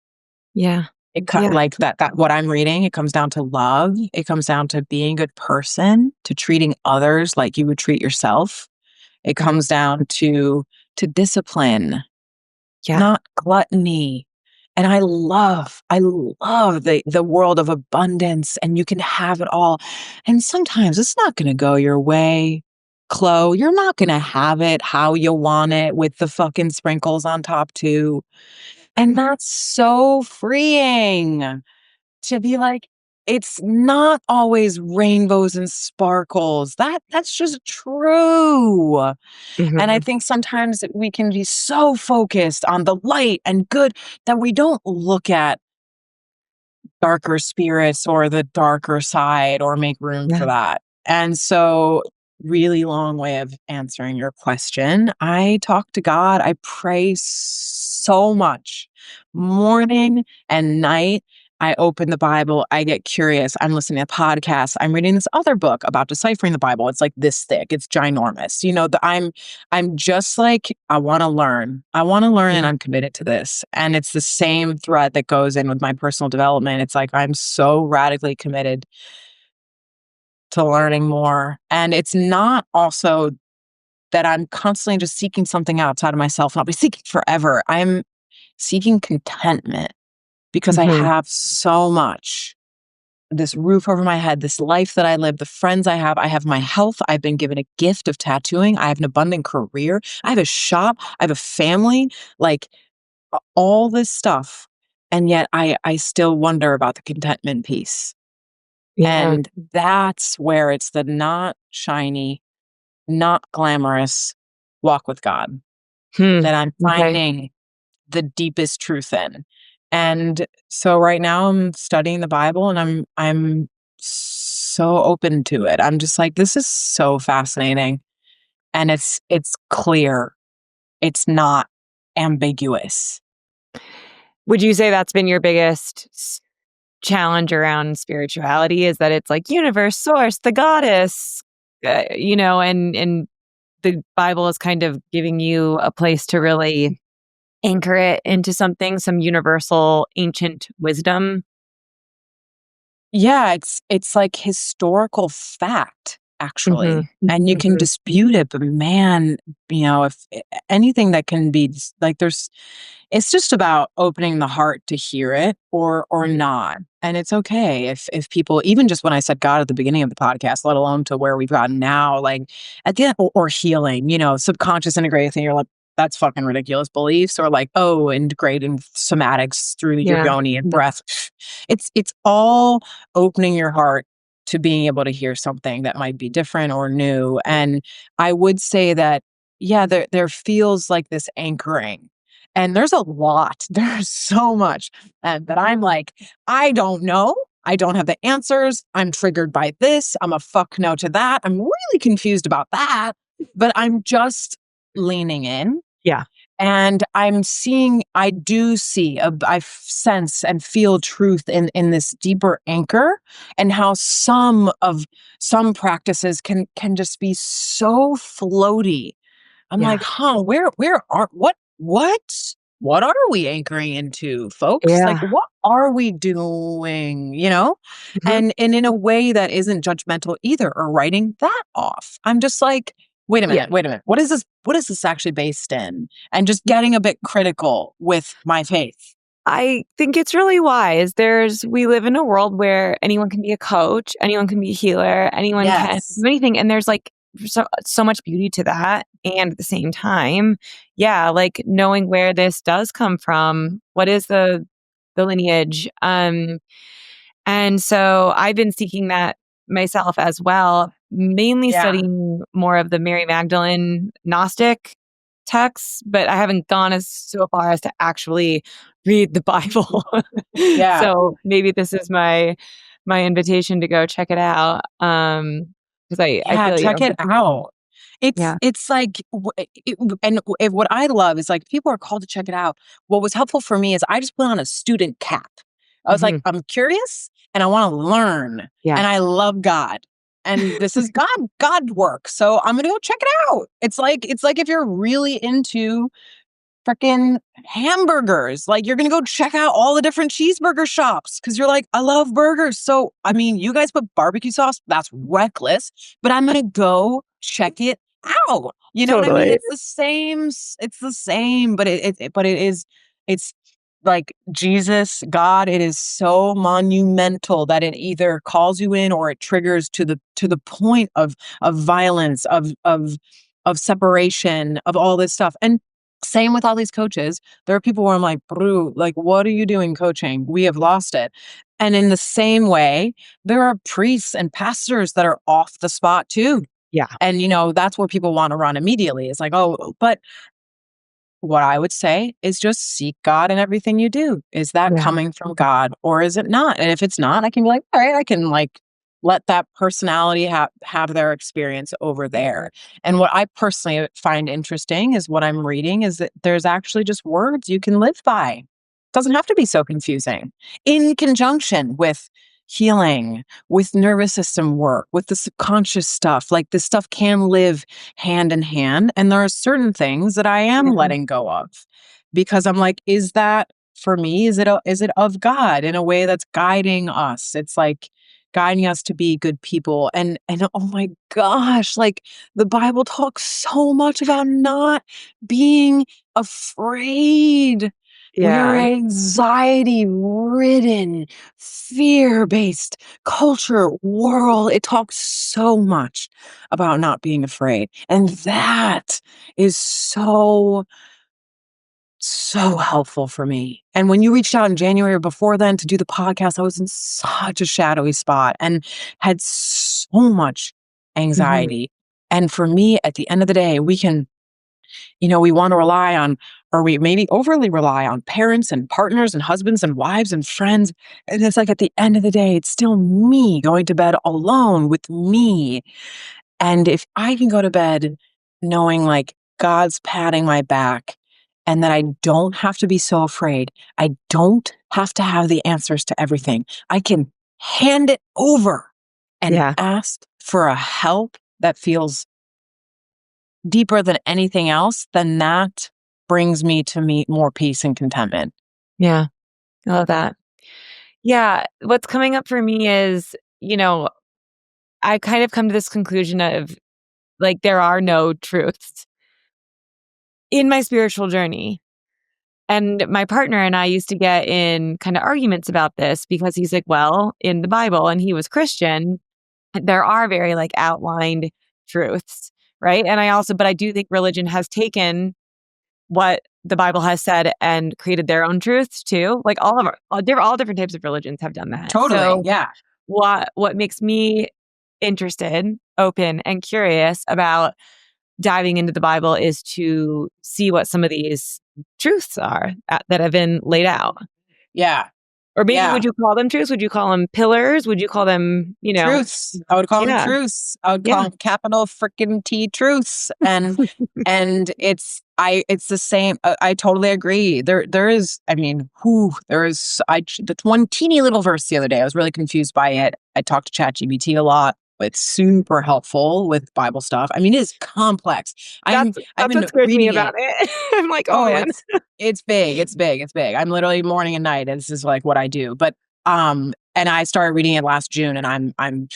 Speaker 1: Yeah. Yeah.
Speaker 2: Like that what I'm reading, it comes down to love. It comes down to being a good person, to treating others like you would treat yourself. It comes down to discipline,
Speaker 1: Yeah.
Speaker 2: not gluttony. And I love the world of abundance, and you can have it all. And sometimes it's not going to go your way, Chloe. You're not going to have it how you want it with the fucking sprinkles on top too. And that's so freeing to be like, it's not always rainbows and sparkles. That's just true. And I
Speaker 1: Mhm.
Speaker 2: think sometimes we can be so focused on the light and good that we don't look at darker spirits or the darker side or make room
Speaker 1: Yeah.
Speaker 2: for that. And so, really long way of answering your question. I talk to God. I pray so much, morning and night. I open the Bible. I get curious. I'm listening to podcasts. I'm reading this other book about deciphering the Bible. It's like this thick. It's ginormous. I'm just like, I want to learn. I want to learn, and
Speaker 1: Yeah.
Speaker 2: I'm committed to this. And it's the same thread that goes in with my personal development. It's like, I'm so radically committed to learning more. And it's not also that I'm constantly just seeking something outside of myself, and I'll be seeking forever. I'm seeking contentment because I
Speaker 1: Mhm.
Speaker 2: have so much, this roof over my head, this life that I live, the friends I have my health. I've been given a gift of tattooing. I have an abundant career. I have a shop. I have a family, like all this stuff. And yet I still wonder about the contentment piece.
Speaker 1: Yeah.
Speaker 2: And that's where it's the not shiny, not glamorous walk with God
Speaker 1: Hmm.
Speaker 2: that I'm
Speaker 1: Okay.
Speaker 2: finding the deepest truth in. And so right now I'm studying the Bible, and I'm so open to it. I'm just like, this is so fascinating. And it's clear. It's not ambiguous.
Speaker 1: Would you say that's been your biggest challenge around spirituality, is that it's like universe, source, the goddess, and the Bible is kind of giving you a place to really anchor it into something, some universal ancient wisdom?
Speaker 2: Yeah, it's like historical fact,
Speaker 1: Mhm.
Speaker 2: actually. And you can
Speaker 1: Mhm.
Speaker 2: dispute it, but man, if anything that can be like, it's just about opening the heart to hear it or not. And it's okay if people, even just when I said God at the beginning of the podcast, let alone to where we've gotten now, like at the end, or healing, subconscious integrated thing, you're like, that's fucking ridiculous beliefs, or like, oh, integrating somatics through your
Speaker 1: Yeah.
Speaker 2: yoni and breath. It's all opening your heart to being able to hear something that might be different or new. And I would say that, yeah, there feels like this anchoring. And there's a lot. There's so much that I'm like, I don't know. I don't have the answers. I'm triggered by this. I'm a fuck no to that. I'm really confused about that. But I'm just leaning in,
Speaker 1: Yeah.
Speaker 2: and I do see, I sense and feel truth in this deeper anchor, and how some practices can just be so floaty. I'm
Speaker 1: Yeah.
Speaker 2: like, huh, where are, what are we anchoring into, folks? Like,
Speaker 1: Yeah.
Speaker 2: what are we doing,
Speaker 1: Mhm.
Speaker 2: And in a way that isn't judgmental either, or writing that off. I'm just like,
Speaker 1: Yeah.
Speaker 2: wait a minute. What is this actually based in? And just getting a bit critical with my faith.
Speaker 1: I think it's really wise. We live in a world where anyone can be a coach, anyone can be a healer, anyone can
Speaker 2: Yes.
Speaker 1: do anything. And there's like so much beauty to that. And at the same time, yeah, like knowing where this does come from, what is the lineage? And so I've been seeking that myself as well, mainly
Speaker 2: Yeah.
Speaker 1: studying more of the Mary Magdalene Gnostic texts, but I haven't gone as so far as to actually read the Bible.
Speaker 2: Yeah.
Speaker 1: So maybe this is my invitation to go check it out. Because I
Speaker 2: Yeah,
Speaker 1: feel
Speaker 2: check it out.
Speaker 1: yeah.
Speaker 2: It's like, what I love is, like, people are called to check it out. What was helpful for me is I just put on a student cap. I was like,
Speaker 1: Mhm.
Speaker 2: I'm curious and I want to learn,
Speaker 1: Yeah.
Speaker 2: and I love God. And this is God work. So I'm gonna go check it out. It's like if you're really into freaking hamburgers. Like, you're going to go check out all the different cheeseburger shops because you're like, I love burgers. So, I mean, you guys put barbecue sauce, that's reckless, but I'm going to go check it out. You know what I mean?
Speaker 1: Totally.
Speaker 2: It's the same. It's the same, but but it is, it's like Jesus, God, it is so monumental that it either calls you in or it triggers to the point of violence, of separation, of all this stuff. And same with all these coaches. There are people where I'm like, bro, like, what are you doing coaching? We have lost it. And in the same way, there are priests and pastors that are off the spot too.
Speaker 1: Yeah.
Speaker 2: And, that's where people want to run immediately. It's like, oh, but what I would say is just seek God in everything you do. Is that
Speaker 1: Yeah.
Speaker 2: coming from God or is it not? And if it's not, I can be like, all right, I can like let that personality have their experience over there. And what I personally find interesting is what I'm reading is that there's actually just words you can live by. Doesn't have to be so confusing. In conjunction with healing, with nervous system work, with the subconscious stuff, like this stuff can live hand in hand. And there are certain things that I am
Speaker 1: Yeah.
Speaker 2: letting go of because I'm like, is that for me? Is it of God in a way that's guiding us? It's like guiding us to be good people. And oh my gosh, like the Bible talks so much about not being afraid. We are
Speaker 1: Yeah.
Speaker 2: anxiety ridden, fear based culture, world. It talks so much about not being afraid. And that is so, so helpful for me. And when you reached out in January or before then to do the podcast, I was in such a shadowy spot and had so much
Speaker 1: Mhm.
Speaker 2: anxiety. And for me, at the end of the day, we want to rely on, or we maybe overly rely on parents and partners and husbands and wives and friends. And it's like at the end of the day, it's still me going to bed alone with me. And if I can go to bed knowing like God's patting my back and that I don't have to be so afraid, I don't have to have the answers to everything. I can hand it over and
Speaker 1: Yeah.
Speaker 2: ask for a help that feels deeper than anything else, then that brings me to meet more peace and contentment.
Speaker 1: Yeah. I love that. Yeah. What's coming up for me is, I kind of come to this conclusion of like, there are no truths in my spiritual journey. And my partner and I used to get in kind of arguments about this because he's like, well, in the Bible, and he was Christian, there are very like outlined truths, right? But I do think religion has taken what the Bible has said and created their own truths too. Like all different types of religions have done that.
Speaker 2: Totally.
Speaker 1: So
Speaker 2: Yeah.
Speaker 1: what makes me interested, open, and curious about diving into the Bible is to see what some of these truths are that have been laid out.
Speaker 2: Yeah.
Speaker 1: Or maybe
Speaker 2: Yeah.
Speaker 1: would you call them truths? Would you call them pillars? Would you call them,
Speaker 2: Truths. I would call them
Speaker 1: yeah,
Speaker 2: truths. I would call
Speaker 1: yeah.
Speaker 2: them capital freaking T truths. And it's the same. I totally agree. There is, I mean, there is, the one teeny little verse the other day, I was really confused by it. I talked to ChatGPT a lot. It's super helpful with Bible stuff. I mean, it is complex. I've
Speaker 1: That's
Speaker 2: been
Speaker 1: what scares me
Speaker 2: reading
Speaker 1: about
Speaker 2: it.
Speaker 1: it. I'm like, oh
Speaker 2: Oh,
Speaker 1: man.
Speaker 2: it's big. It's big. It's big. I'm literally morning and night. This is like what I do. But and I started reading it last June and I'm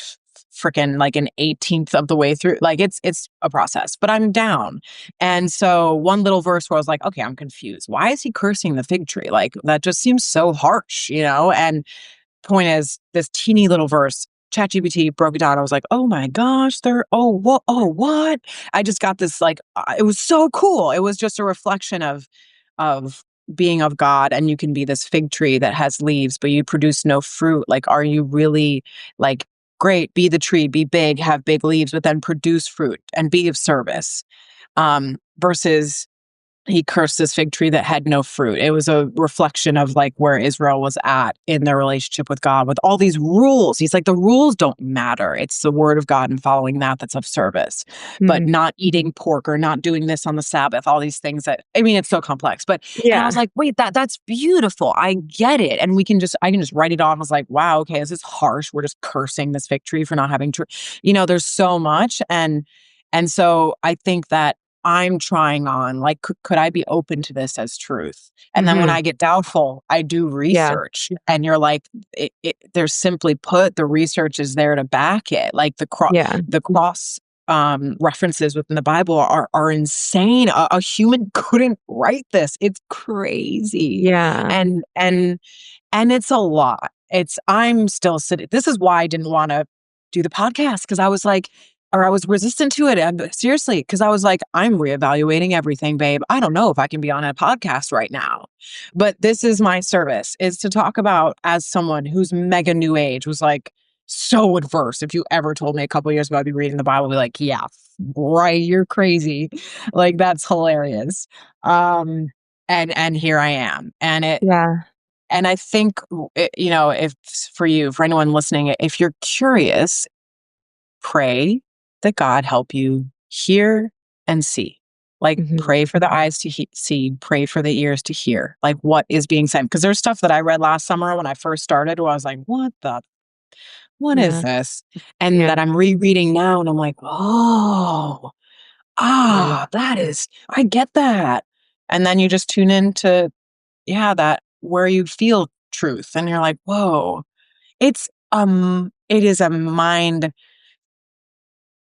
Speaker 2: freaking like an 18th of the way through. Like it's a process, but I'm down. And so one little verse where I was like, okay, I'm confused. Why is he cursing the fig tree? Like that just seems so harsh. And point is, this teeny little verse, ChatGPT broke it down. I was like, oh my gosh, what? I just got this like, it was so cool. It was just a reflection of being of God, and you can be this fig tree that has leaves, but you produce no fruit. Like, are you really like, great, be the tree, be big, have big leaves, but then produce fruit and be of service? Versus he cursed this fig tree that had no fruit. It was a reflection of like where Israel was at in their relationship with God with all these rules. He's like, the rules don't matter. It's the word of God and following that's of service. But
Speaker 1: Mhm.
Speaker 2: not eating pork or not doing this on the Sabbath, all these things it's so complex. And I was
Speaker 1: Yeah.
Speaker 2: like, wait, that's beautiful. I get it. And I can just write it off. I was like, wow, okay, this is harsh. We're just cursing this fig tree for not having true. There's so much. And so I think that I'm trying on? Like, could I be open to this as truth? And then when
Speaker 1: Mhm.
Speaker 2: I get doubtful, I do
Speaker 1: Yeah.
Speaker 2: research. And you're like, there's simply put, the research is there to back it. Like
Speaker 1: Yeah.
Speaker 2: the cross references within the Bible are insane. A human couldn't write this. It's crazy.
Speaker 1: Yeah.
Speaker 2: And it's a lot. I'm still sitting. This is why I didn't want to do the podcast, because I was like, or I was resistant to it. And seriously, because I was like, I'm reevaluating everything, babe. I don't know if I can be on a podcast right now. But this is my service, is to talk about, as someone who's mega new age, was like so adverse. If you ever told me a couple years ago I'd be reading the Bible, I'd be like, yeah, right, you're crazy. Like, that's hilarious. Um, and here I am.
Speaker 1: Yeah.
Speaker 2: And I think, if for you, for anyone listening, if you're curious, pray that God help you hear and see. Like,
Speaker 1: Mhm.
Speaker 2: pray for the eyes to see, pray for the ears to hear, like what is being said. Because there's stuff that I read last summer when I first started where I was like, what is
Speaker 1: Yeah.
Speaker 2: this? And
Speaker 1: Yeah.
Speaker 2: that I'm rereading now and I'm like, oh,
Speaker 1: Yeah.
Speaker 2: I get that. And then you just tune into, that where you feel truth and you're like, whoa, it is a mind,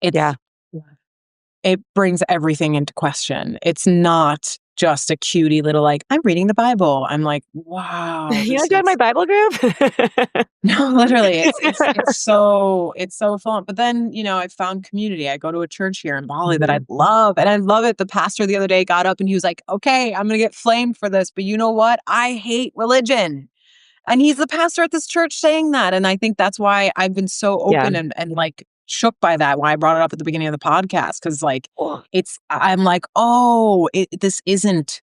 Speaker 2: it's
Speaker 1: Yeah.
Speaker 2: it brings everything into question. It's not just a cutie little, like, I'm reading the Bible. I'm like, wow,
Speaker 1: You wanna
Speaker 2: this
Speaker 1: join my
Speaker 2: is
Speaker 1: Bible group?
Speaker 2: no, literally, it's so full on. But then, I found community. I go to a church here in Bali that I
Speaker 1: Mhm.
Speaker 2: love, and I love it. The pastor the other day got up and he was like, okay, I'm gonna get flamed for this, but you know what? I hate religion. And he's the pastor at this church saying that. And I think that's why I've been so
Speaker 1: Yeah.
Speaker 2: open and like shook by that, why I brought it up at the beginning of the podcast. Cause like I'm like, oh, this isn't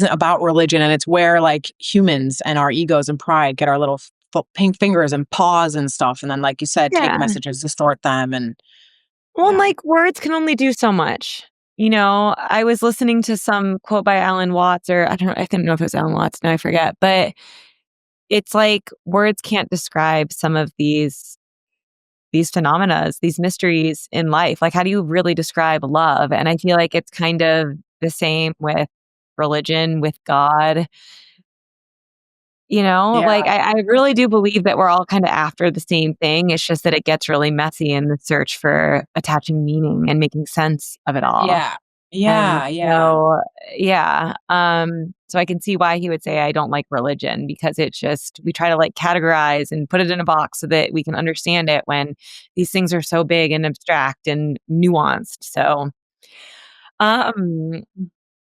Speaker 2: about religion. And it's where like humans and our egos and pride get our little pink fingers and paws and stuff. And then, like you said, take
Speaker 1: Yeah.
Speaker 2: messages, distort them. And
Speaker 1: Well, and,
Speaker 2: yeah.
Speaker 1: like, words can only do so much. I was listening to some quote by Alan Watts, or I don't know if it was Alan Watts, now I forget, but it's like words can't describe some of these phenomena, these mysteries in life. Like, how do you really describe love? And I feel like it's kind of the same with religion, with God. Like,
Speaker 2: Yeah.
Speaker 1: I really do believe that we're all kind of after the same thing. It's just that it gets really messy in the search for attaching meaning and making sense of it all.
Speaker 2: Yeah.
Speaker 1: And
Speaker 2: Yeah. Yeah.
Speaker 1: so, yeah. So I can see why he would say I don't like religion, because it's just we try to like categorize and put it in a box so that we can understand it when these things are so big and abstract and nuanced. So, um,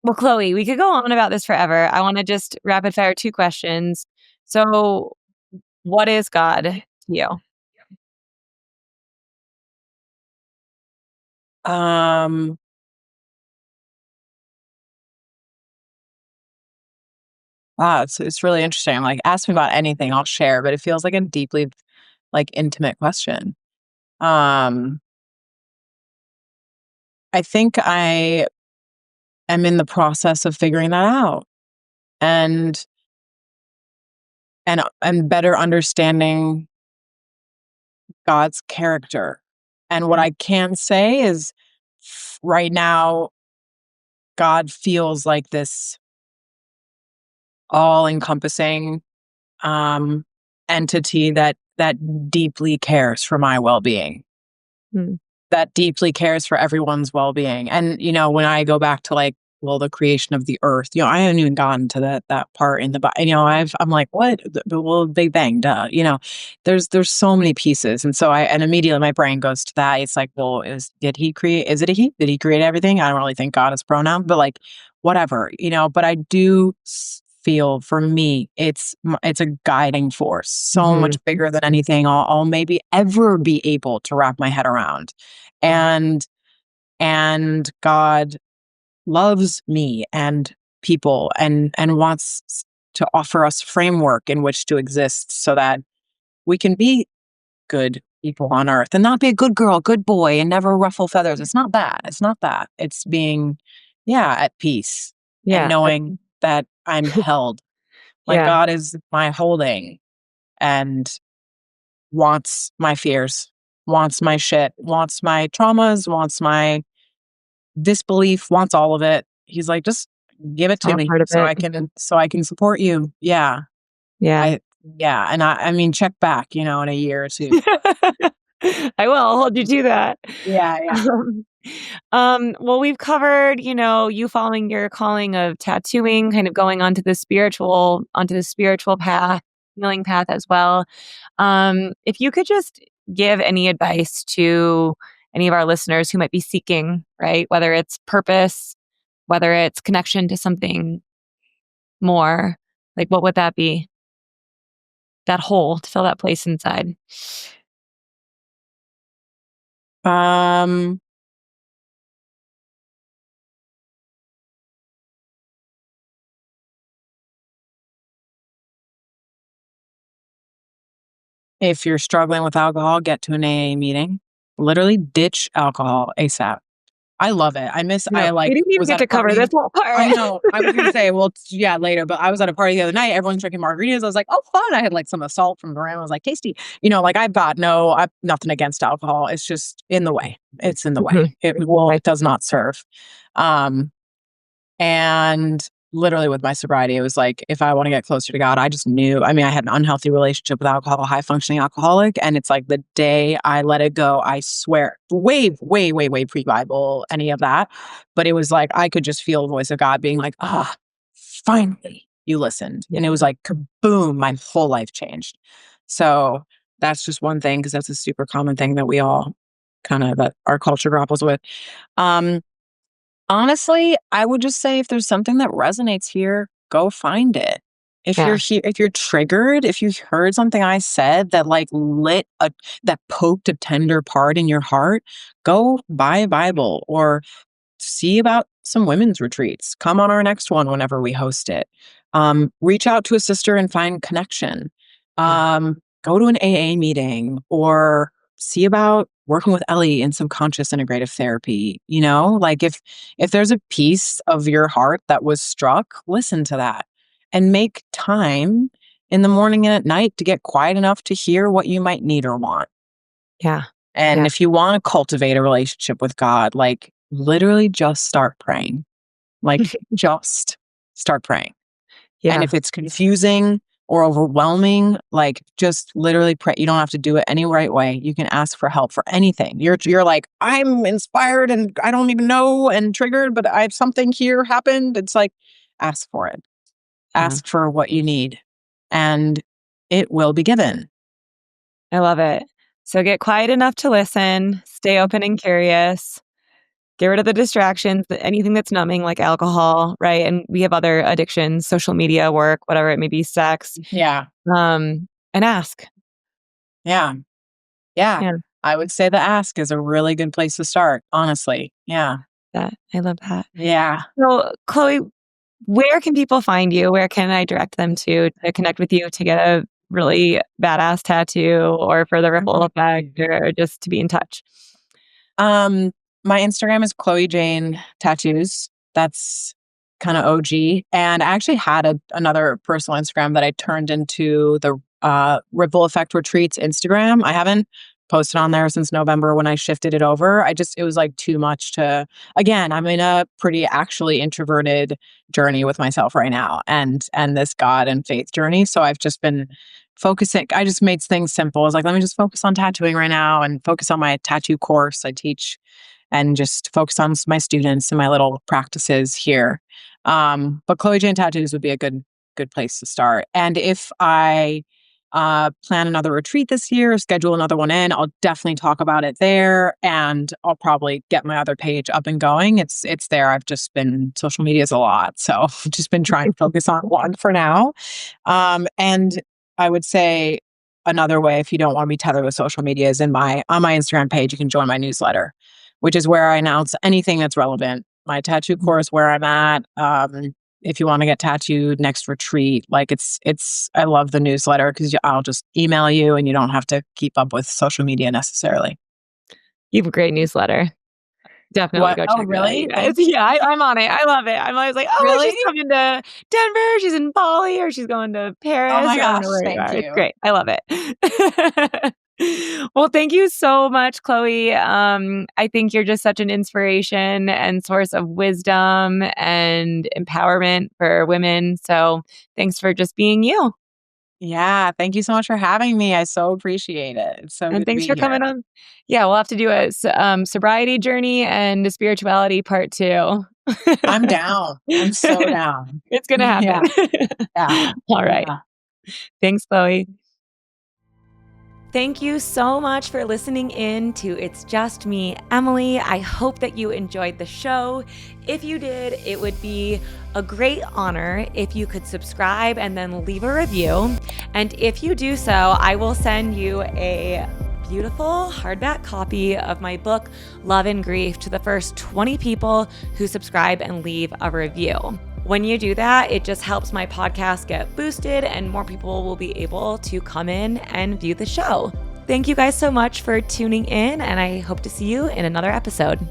Speaker 1: well, Chloe, we could go on about this forever. I want to just rapid fire two questions. So, what is God to you?
Speaker 2: Um, Wow, it's really interesting. Like, ask me about anything, I'll share, but it feels like a deeply, like, intimate question. Um, I think I am in the process of figuring that out and and better understanding God's character. And what I can say is, right now, God feels like this all-encompassing, um, entity that deeply cares for my well-being.
Speaker 1: Mm,
Speaker 2: That deeply cares for everyone's well-being. And, when I go back to like, well, the creation of the earth, I haven't even gotten to that part in the I'm like, what? Well, Big Bang, duh. There's so many pieces. And so and immediately my brain goes to that. It's like, well, did he create, is it a he? Did he create everything? I don't really think God is pronoun, but like, whatever, but I do feel, for me, it's a guiding force, so much
Speaker 1: mhm,
Speaker 2: bigger than anything I'll maybe ever be able to wrap my head around. And God loves me and people, and wants to offer us framework in which to exist so that we can be good people on earth and not be a good girl, good boy, and never ruffle feathers. It's not that. It's not that. It's being, at peace and
Speaker 1: yeah,
Speaker 2: knowing that I'm held. Like,
Speaker 1: yeah,
Speaker 2: God is my holding and wants my fears, wants my shit, wants my traumas, wants my disbelief, wants all of it. He's like, just give it
Speaker 1: It's
Speaker 2: to
Speaker 1: all
Speaker 2: me
Speaker 1: part of
Speaker 2: so
Speaker 1: it.
Speaker 2: I can support you. Yeah.
Speaker 1: Yeah.
Speaker 2: Yeah. And I mean, check back, in a year or two.
Speaker 1: I will. I'll hold you to that.
Speaker 2: Yeah. Yeah.
Speaker 1: Um, well, we've covered, you following your calling of tattooing, kind of going onto the spiritual path, healing path as well. If you could just give any advice to any of our listeners who might be seeking, right? Whether it's purpose, whether it's connection to something more, like what would that be? That hole to fill that place inside.
Speaker 2: Um, if you're struggling with alcohol, get to an AA meeting. Literally ditch alcohol ASAP. I love it.
Speaker 1: No, we didn't even
Speaker 2: Was
Speaker 1: get
Speaker 2: at a
Speaker 1: to cover this
Speaker 2: party.
Speaker 1: whole
Speaker 2: I
Speaker 1: part.
Speaker 2: know. I was gonna say, well, yeah, later, but I was at a party the other night. Everyone's drinking margaritas. I was like, oh, fun. I had like some assault from the room. I was like, tasty. Like I've nothing against alcohol. It's just in the way. It's in the way.
Speaker 1: Mhm.
Speaker 2: It does not serve. Um, and literally with my sobriety, it was like, if I want to get closer to God, I just knew. I mean, I had an unhealthy relationship with alcohol, high functioning alcoholic. And it's like the day I let it go, I swear, way, way, way, way pre Bible, any of that. But it was like, I could just feel the voice of God being like, finally you listened.
Speaker 1: Yeah.
Speaker 2: And it was like, kaboom, my whole life changed. So that's just one thing, because that's a super common thing that we all that our culture grapples with. Um, Honestly, I would just say if there's something that resonates here, go find it. If you're
Speaker 1: Yeah.
Speaker 2: here, if you're triggered, if you heard something I said that that poked a tender part in your heart, go buy a Bible or see about some women's retreats. Come on our next one whenever we host it. Reach out to a sister and find connection.
Speaker 1: Yeah.
Speaker 2: Go to an AA meeting or see about working with Ellie in some conscious integrative therapy. Like if there's a piece of your heart that was struck, listen to that and make time in the morning and at night to get quiet enough to hear what you might need or want.
Speaker 1: Yeah.
Speaker 2: And
Speaker 1: Yeah.
Speaker 2: if you want to cultivate a relationship with God, like literally just start praying. Like just start praying. And
Speaker 1: Yeah.
Speaker 2: if it's confusing or overwhelming, like just literally pray. You don't have to do it any right way. You can ask for help for anything. You're like, I'm inspired and I don't even know and triggered, but I have something here happened. It's like, ask for it.
Speaker 1: Yeah.
Speaker 2: Ask for what you need and it will be given.
Speaker 1: I love it. So get quiet enough to listen, stay open and curious, get rid of the distractions, anything that's numbing like alcohol, right? And we have other addictions, social media, work, whatever it may be, sex.
Speaker 2: Yeah.
Speaker 1: And ask.
Speaker 2: Yeah. Yeah.
Speaker 1: Yeah.
Speaker 2: I would say the ask is a really good place to start, honestly. Yeah.
Speaker 1: I love that.
Speaker 2: Yeah.
Speaker 1: So, Chloe, where can people find you? Where can I direct them to connect with you to get a really badass tattoo or for the ripple effect or just to be in touch?
Speaker 2: Um, my Instagram is Chloe Jane Tattoos. That's kind of OG. And I actually had another personal Instagram that I turned into the Ripple Effect Retreats Instagram. I haven't posted on there since November when I shifted it over. It was like too much again, I'm in a pretty actually introverted journey with myself right now and this God and faith journey. So I've just been focusing. I just made things simple. I was like, let me just focus on tattooing right now and focus on my tattoo course I teach and just focus on my students and my little practices here. But Chloe Jane Tattoos would be a good place to start. And if I plan another retreat this year, schedule another one in, I'll definitely talk about it there. And I'll probably get my other page up and going. It's there. I've just been social media is a lot. So I've just been trying to focus on one for now. And I would say another way, if you don't want to be tethered with social media, is on my Instagram page, you can join my newsletter, which is where I announce anything that's relevant. My tattoo course, where I'm at. If you want to get tattooed, next retreat, like I love the newsletter because I'll just email you and you don't have to keep up with social media necessarily.
Speaker 1: You have a great newsletter. Definitely
Speaker 2: What?
Speaker 1: go
Speaker 2: Oh,
Speaker 1: check that out, you
Speaker 2: really?
Speaker 1: guys. Yeah, I'm on it. I love it. I'm always like, oh,
Speaker 2: Really?
Speaker 1: she's coming to Denver, she's in Bali, or she's going to
Speaker 2: Oh
Speaker 1: Paris.
Speaker 2: my
Speaker 1: I don't know
Speaker 2: gosh,
Speaker 1: where you
Speaker 2: thank
Speaker 1: are. It's
Speaker 2: you.
Speaker 1: great. I love it. Well, thank you so much, Chloe. I think you're just such an inspiration and source of wisdom and empowerment for women. So thanks for just being you.
Speaker 2: Yeah, thank you so much for having me. I so appreciate it. It's so
Speaker 1: And
Speaker 2: good to
Speaker 1: thanks
Speaker 2: be
Speaker 1: for
Speaker 2: here.
Speaker 1: coming on. Yeah, we'll have to do a sobriety journey and a spirituality part two.
Speaker 2: I'm down. I'm so down.
Speaker 1: It's going to happen.
Speaker 2: Yeah, yeah,
Speaker 1: All right.
Speaker 2: yeah.
Speaker 1: Thanks, Chloe. Thank you so much for listening in to It's Just Me, Emily. I hope that you enjoyed the show. If you did, it would be a great honor if you could subscribe and then leave a review. And if you do so, I will send you a beautiful hardback copy of my book, Love and Grief, to the first 20 people who subscribe and leave a review. When you do that, it just helps my podcast get boosted and more people will be able to come in and view the show. Thank you guys so much for tuning in, and I hope to see you in another episode.